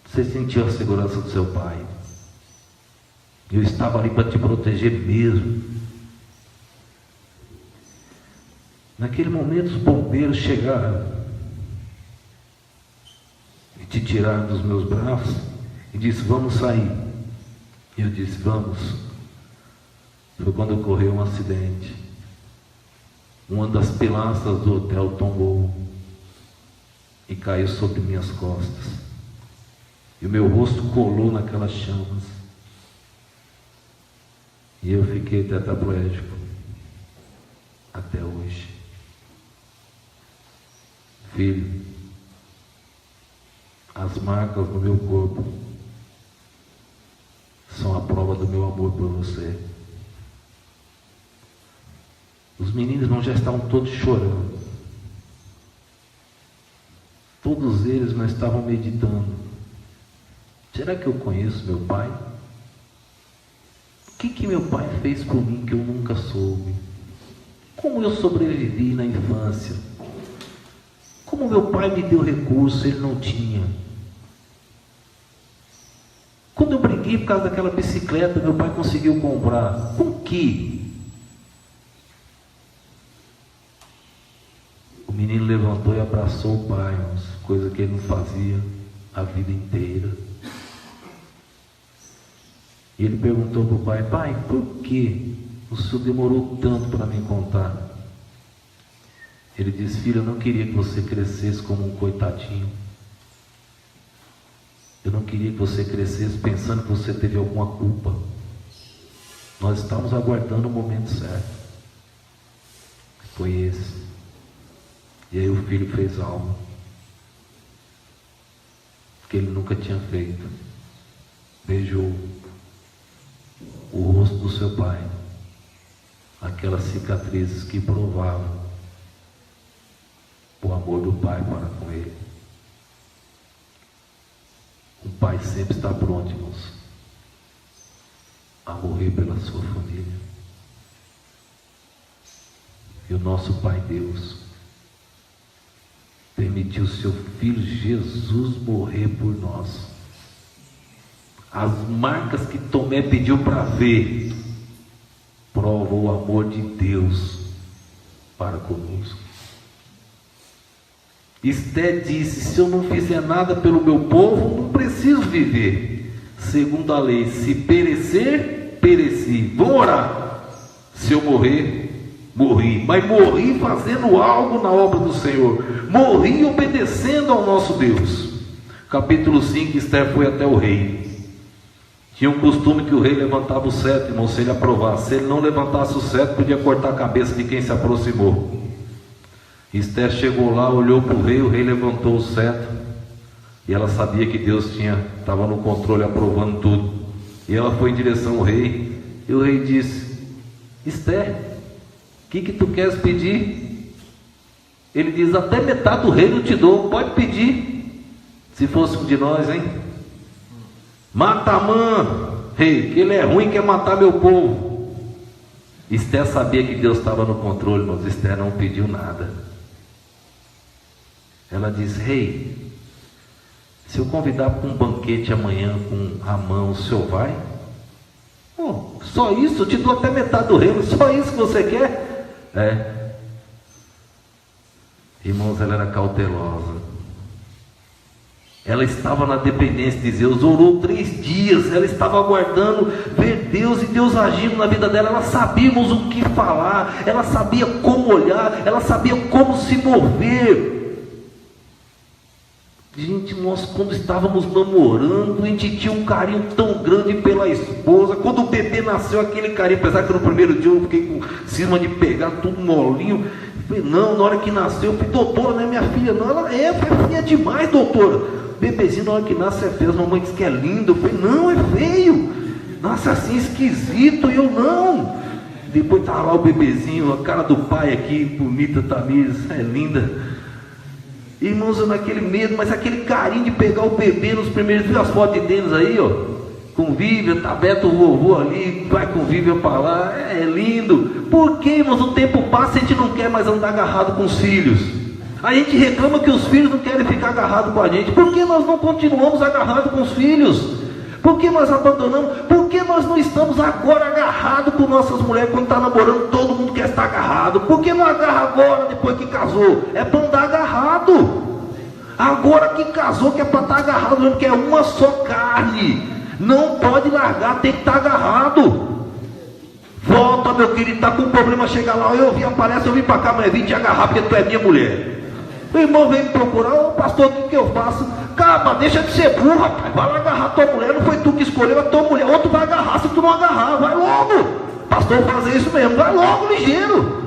Você sentiu a segurança do seu pai. Eu estava ali para te proteger mesmo. Naquele momento os bombeiros chegaram e te tiraram dos meus braços e disse: vamos sair. E eu disse: vamos. Foi quando ocorreu um acidente. Uma das pilastras do hotel tombou e caiu sobre minhas costas. E o meu rosto colou naquelas chamas. E eu fiquei tetraplégico até hoje. Filho, as marcas no meu corpo são a prova do meu amor por você. Os meninos não já estavam todos chorando. Todos eles não estavam meditando. Será que eu conheço meu pai? O que meu pai fez por mim que eu nunca soube? Como eu sobrevivi na infância? Como meu pai me deu recurso, ele não tinha? Quando eu briguei por causa daquela bicicleta, meu pai conseguiu comprar. Com que? O menino levantou e abraçou o pai, coisa que ele não fazia a vida inteira. E ele perguntou para o pai: pai, por que o senhor demorou tanto para me contar? Ele disse: filho, eu não queria que você crescesse como um coitadinho. Eu não queria que você crescesse pensando que você teve alguma culpa. Nós estávamos aguardando o momento certo. Foi esse. E aí o filho fez algo que ele nunca tinha feito. Beijou o rosto do seu pai. Aquelas cicatrizes que provavam o amor do pai para com ele. Um pai sempre está pronto, irmãos, a morrer pela sua família. E o nosso Pai Deus permitiu seu Filho Jesus morrer por nós, As marcas que Tomé pediu para ver provam o amor de Deus para conosco. Esté disse: se eu não fizer nada pelo meu povo, não preciso viver. Segundo a lei, se perecer, pereci. Vou orar. Se eu morrer, morri. Mas morri fazendo algo na obra do Senhor. Morri obedecendo ao nosso Deus. Capítulo 5, Esther foi até o rei. Tinha um costume que o rei levantava o cetro, irmão, se ele aprovasse. Se ele não levantasse o cetro, podia cortar a cabeça de quem se aproximou. Esther chegou lá, olhou para o rei levantou o cetro, e ela sabia que Deus estava no controle, aprovando tudo. E ela foi em direção ao rei, e o rei disse: Esther, o que tu queres pedir? Ele diz: até metade do reino te dou, pode pedir. Se fosse um de nós, hein? Mata Amã, rei, que ele é ruim, quer matar meu povo. Esther sabia que Deus estava no controle, mas Esther não pediu nada. Ela diz: rei, se eu convidar para um banquete amanhã com Amã, o senhor vai? Oh, só isso? Eu te dou até metade do reino, só isso que você quer? É. Irmãos, ela era cautelosa. Ela estava na dependência de Deus, orou 3 dias, ela estava aguardando ver Deus e Deus agindo na vida dela. Ela sabia o que falar, ela sabia como olhar, ela sabia como se mover. Gente, nós quando estávamos namorando, a gente tinha um carinho tão grande pela esposa. Quando o bebê nasceu, aquele carinho, apesar que no primeiro dia eu fiquei com cisma de pegar tudo molinho. Eu falei, não, na hora que nasceu, eu falei, doutora, não é minha filha não. Ela é feia demais, doutora. Bebezinho na hora que nasce é feio, a mamãe diz que é lindo. Eu falei, não, é feio, nasce assim esquisito. E eu, não. Depois estava lá o bebezinho, a cara do pai aqui, bonita Tamires, é linda. Irmãos, eu naquele medo, mas aquele carinho de pegar o bebê nos primeiros, viu as fotos deles aí, ó, com Vivian, tá Beto, o vovô ali, vai com Vivian para lá, é lindo. Por que, irmãos, o tempo passa e a gente não quer mais andar agarrado com os filhos? A gente reclama que os filhos não querem ficar agarrados com a gente. Por que nós não continuamos agarrados com os filhos? Por que nós abandonamos? Por que nós não estamos agora agarrados com nossas mulheres? Quando está namorando, todo mundo quer estar agarrado. Por que não agarra agora, depois que casou? É para andar agarrado. Agora que casou, que é para estar agarrado, que é uma só carne. Não pode largar, tem que estar agarrado. Volta, meu querido, está com um problema, chega lá. Eu vi a palestra, eu vim para cá, mas vim te agarrar porque tu é minha mulher. O irmão veio me procurar: ô pastor, o que eu faço? Calma, deixa de ser burro, rapaz. Vai lá agarrar tua mulher, não foi tu que escolheu, a tua mulher. Ou tu vai agarrar, se tu não agarrar, vai logo. Pastor, fazer isso mesmo, vai logo, ligeiro.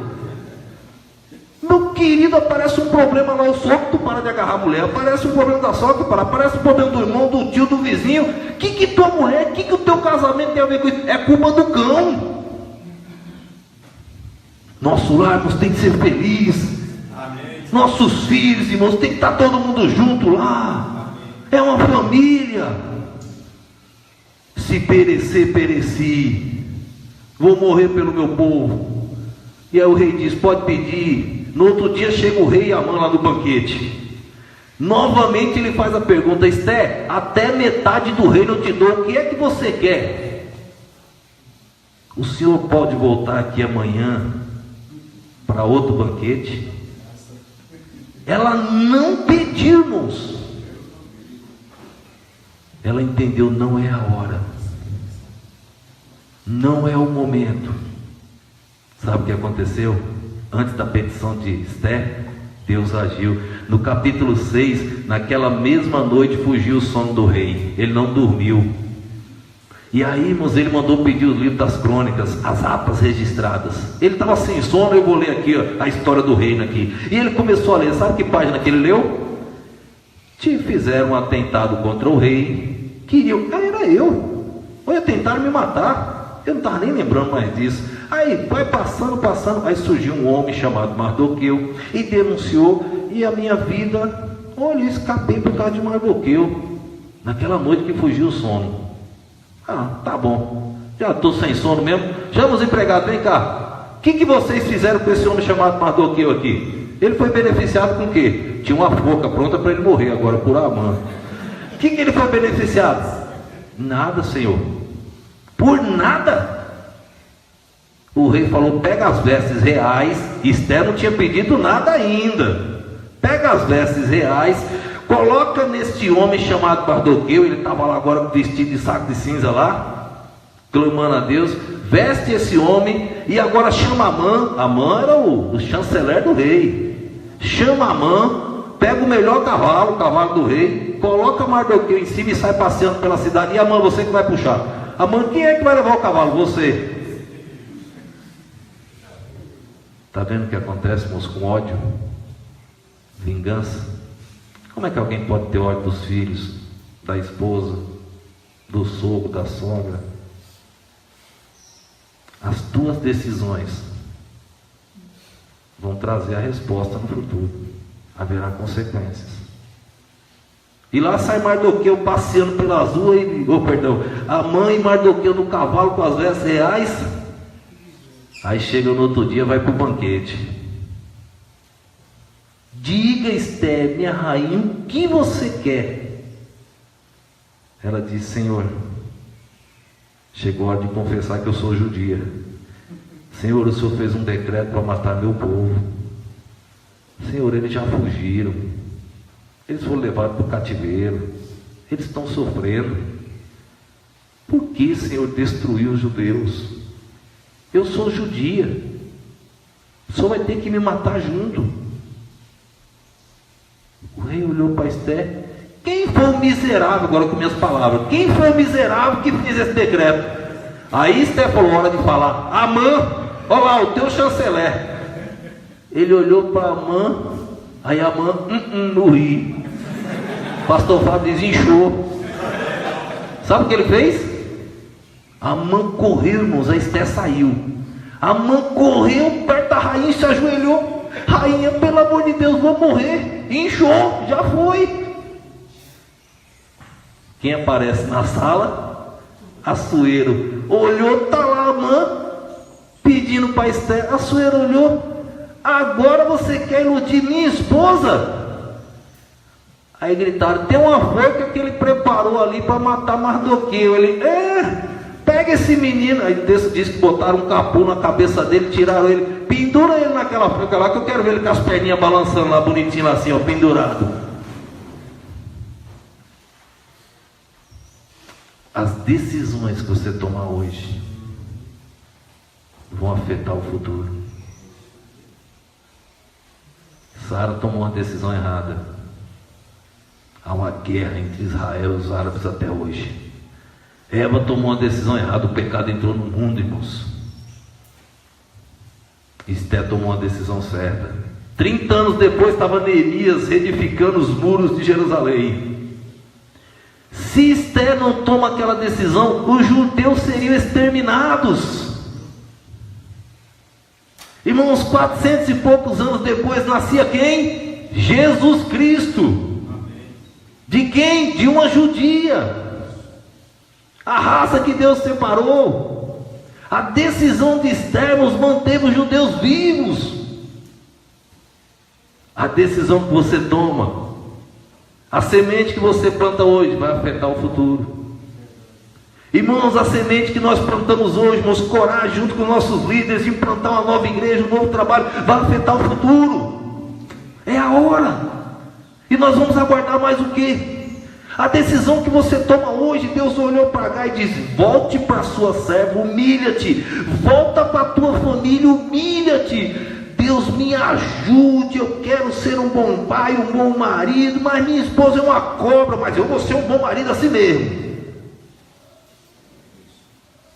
Meu querido, aparece um problema lá, o sogro, tu para de agarrar a mulher. Aparece um problema da sogra, tu para. Aparece um problema do irmão, do tio, do vizinho. Que tua mulher, que o teu casamento tem a ver com isso? É culpa do cão. Nosso lar, nós tem que ser feliz. Nossos filhos, irmãos, tem que estar todo mundo junto lá. É uma família. Se perecer, pereci. Vou morrer pelo meu povo. E aí o rei diz: pode pedir. No outro dia chega o rei e Amã lá no banquete. Novamente ele faz a pergunta: Esther, até metade do reino eu te dou, o que é que você quer? O senhor pode voltar aqui amanhã para outro banquete? Ela não pediu, irmãos. Ela entendeu: não é a hora, não é o momento. Sabe o que aconteceu? Antes da petição de Esther, Deus agiu. No capítulo 6, naquela mesma noite fugiu o sono do rei. Ele não dormiu. E aí, irmãos, ele mandou pedir os livros das crônicas, as atas registradas. Ele estava sem sono. Eu vou ler aqui, ó, a história do reino aqui. E ele começou a ler. Sabe que página que ele leu? Te fizeram um atentado contra o rei. Queriam, era eu. Olha, tentaram me matar. Eu não estava nem lembrando mais disso. Aí vai passando. Aí surgiu um homem chamado Mardoqueu e denunciou. E a minha vida, olha, eu escapei por causa de Mardoqueu. Naquela noite que fugiu o sono. Ah, tá bom, já estou sem sono mesmo. Chama os empregados, vem cá. O que vocês fizeram com esse homem chamado Mardoqueu aqui? Ele foi beneficiado com o quê? Tinha uma forca pronta para ele morrer agora por Amã. O que ele foi beneficiado? Nada, Senhor. Por nada. O rei falou: pega as vestes reais. Esther não tinha pedido nada ainda. Pega as vestes reais, coloca neste homem chamado Mardoqueu. Ele estava lá agora vestido de saco de cinza lá, clamando a Deus. Veste esse homem e agora chama Amã. Amã era o chanceler do rei. Chama Amã. Pega o melhor cavalo, o cavalo do rei, coloca Mardoqueu em cima e sai passeando pela cidade. E Amã, você que vai puxar. Amã, quem é que vai levar o cavalo? Você. Está vendo o que acontece, moço, com ódio? Vingança. Como é que alguém pode ter ódio dos filhos, da esposa, do sogro, da sogra? As tuas decisões vão trazer a resposta no futuro. Haverá consequências. E lá sai Mardoqueu passeando pelas ruas a mãe Mardoqueu no cavalo com as vestes reais. Aí chega no outro dia, vai para o banquete. Diga, Esther, minha rainha, o que você quer? Ela diz: Senhor, chegou a hora de confessar que eu sou judia. Senhor, o Senhor fez um decreto para matar meu povo. Senhor, eles já fugiram, eles foram levados para o cativeiro, eles estão sofrendo. Por que, Senhor, destruiu os judeus? Eu sou judia, o Senhor vai ter que me matar junto. O rei olhou para Esther: quem foi o miserável, agora com minhas palavras, quem foi o miserável que fez esse decreto? Aí Esther falou: hora de falar. Amã, olha lá, o teu chanceler. Ele olhou para Amã, aí Amã, no rio. Pastor Fábio desinchou. Sabe o que ele fez? Amã correu, irmãos, a Esther saiu. Amã correu perto da rainha, se ajoelhou. Rainha, pelo amor de Deus, vou morrer. Inchou, já foi. Quem aparece na sala? Assuero. Olhou, está lá Amã pedindo para Esther. Assuero olhou: agora você quer iludir minha esposa? Aí gritaram: tem uma forca que ele preparou ali para matar Mardoqueu. Ele: pega esse menino. Aí diz que botaram um capô na cabeça dele, tiraram ele, pendura ele naquela forca lá, que eu quero ver ele com as perninhas balançando lá, bonitinho assim, ó, pendurado. As decisões que você tomar hoje vão afetar o futuro. Sara tomou uma decisão errada. Há uma guerra entre Israel e os árabes até hoje. Eva tomou uma decisão errada, o pecado entrou no mundo, irmãos. Esther tomou uma decisão certa. 30 anos depois estava Neemias reedificando os muros de Jerusalém. Se Esther não toma aquela decisão, os judeus seriam exterminados. Irmãos, 400 e poucos anos depois nascia quem? Jesus Cristo. De quem? De uma judia. A raça que Deus separou. A decisão de Esther nos manteve os judeus vivos. A decisão que você toma, a semente que você planta hoje vai afetar o futuro. Irmãos, a semente que nós plantamos hoje, irmãos, coragem junto com nossos líderes, de implantar uma nova igreja, um novo trabalho, vai afetar o futuro. É a hora. E nós vamos aguardar mais o quê? A decisão que você toma hoje, Deus olhou para cá e disse: volte para a sua serva, humilha-te. Volta para a tua família, humilha-te. Deus me ajude, eu quero ser um bom pai, um bom marido, mas minha esposa é uma cobra, mas eu vou ser um bom marido assim mesmo.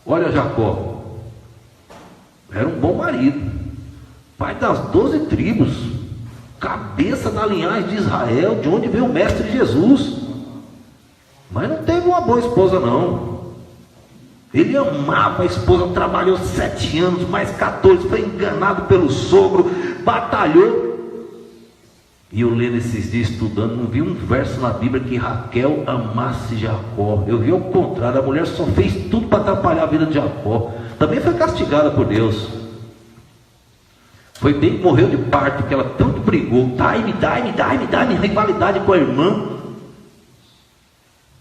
Olha Jacó, era um bom marido, pai das 12 tribos, cabeça da linhagem de Israel, de onde veio o mestre Jesus. Mas não teve uma boa esposa não. Ele amava a esposa, trabalhou 7 anos, mais 14, foi enganado pelo sogro, batalhou. E eu lendo esses dias, estudando, não vi um verso na Bíblia que Raquel amasse Jacó. Eu vi ao contrário, a mulher só fez tudo para atrapalhar a vida de Jacó. Também foi castigada por Deus. Foi bem que morreu de parto, que ela tanto brigou, dai-me, rivalidade com a irmã.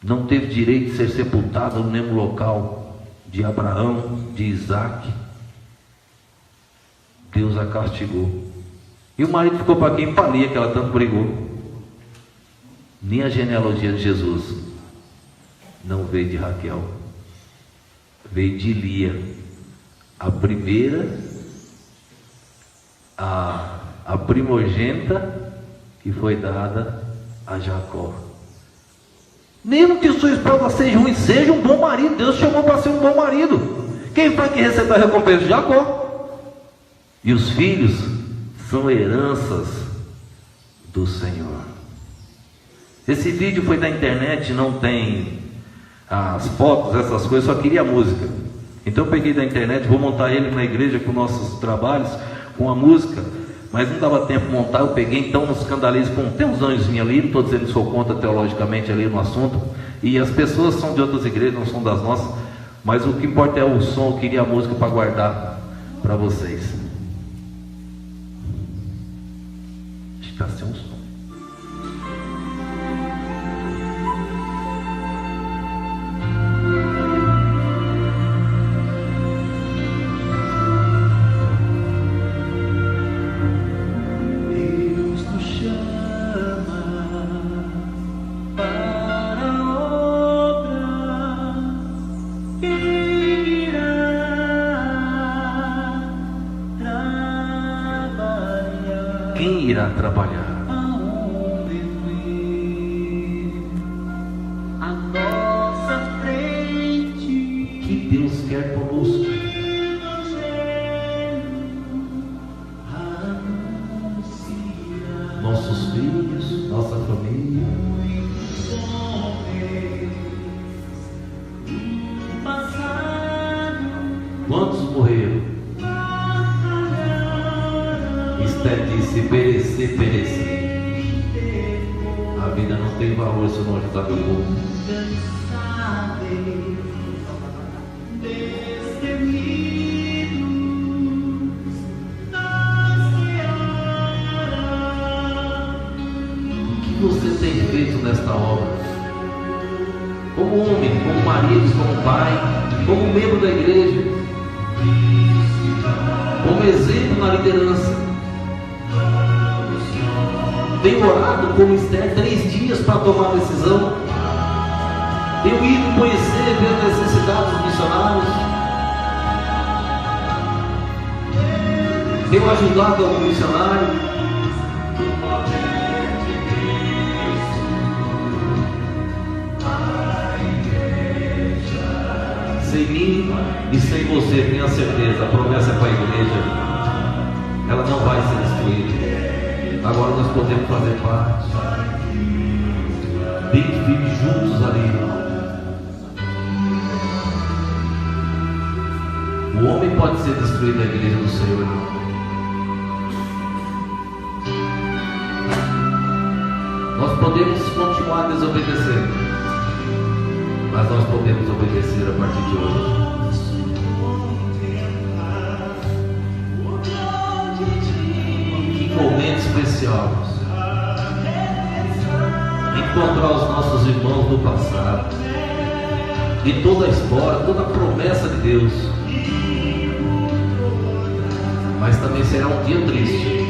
não teve direito de ser sepultada no mesmo local de Abraão, de Isaac. Deus a castigou. E o marido ficou para quem falia que ela tanto brigou. Nem a genealogia de Jesus não veio de Raquel, veio de Lia, a primeira, a primogênita que foi dada a Jacó. Mesmo que sua esposa seja ruim, seja um bom marido. Deus chamou para ser um bom marido. Quem foi que recebeu a recompensa? Jacó. E os filhos são heranças do Senhor. Esse vídeo foi na internet, não tem as fotos, essas coisas, só queria a música. Então eu peguei da internet, vou montar ele na igreja com nossos trabalhos, com a música, mas não dava tempo de montar, eu peguei, então nos escandalizo com tem uns anjinhos ali, não estou dizendo que sou contra teologicamente ali no assunto, e as pessoas são de outras igrejas, não são das nossas, mas o que importa é o som, eu queria a música para guardar para vocês. Acho que está sem um som. Quem irá trabalhar? A nossa frente. Que Deus quer conosco. Nossos filhos, nossa família. Quantos morreram? Esther disse: perecer, perecer. A vida não tem valor se não ajudar meu povo. O que você tem feito nesta obra? Como homem, como marido, como pai, como membro da igreja, como exemplo na liderança. Tenho orado como Esther 3 dias para tomar decisão. Tenho ido conhecer, ver as necessidades dos missionários. Tenho ajudado algum missionário. Sem mim e sem você, tenha certeza, a promessa é para a igreja. Ela não vai ser destruída. Agora nós podemos fazer parte, bem firmes juntos ali. O homem pode ser destruído da igreja do Senhor. Nós podemos continuar desobedecendo, mas nós podemos obedecer a partir de hoje. Momento especial, encontrar os nossos irmãos do passado e toda a história, toda a promessa de Deus, mas também será um dia triste,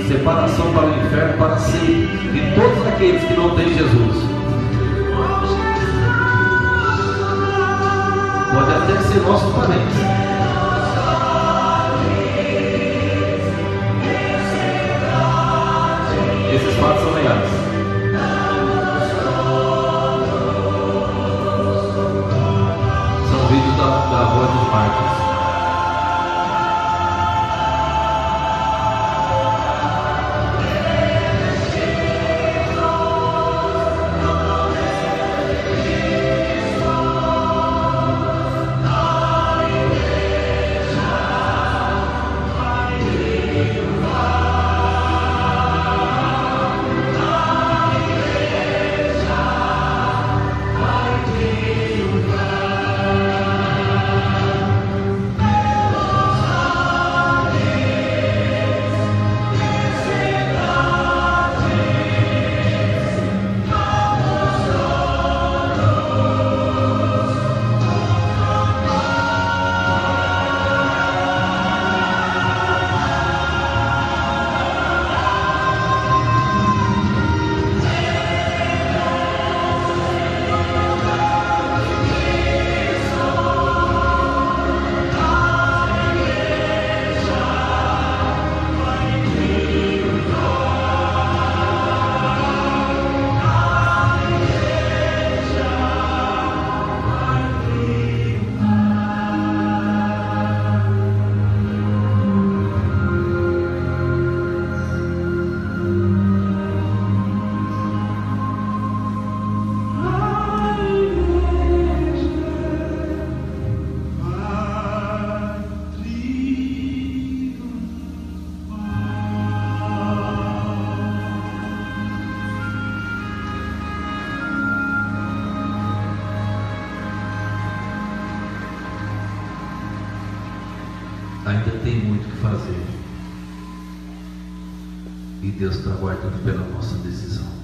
separação para o inferno para sempre de todos aqueles que não têm Jesus. Pode até ser nossos parentes. Esses fatos são reais. São vídeos da voz dos mártires. ainda tem muito o que fazer. E Deus está aguardando pela nossa decisão.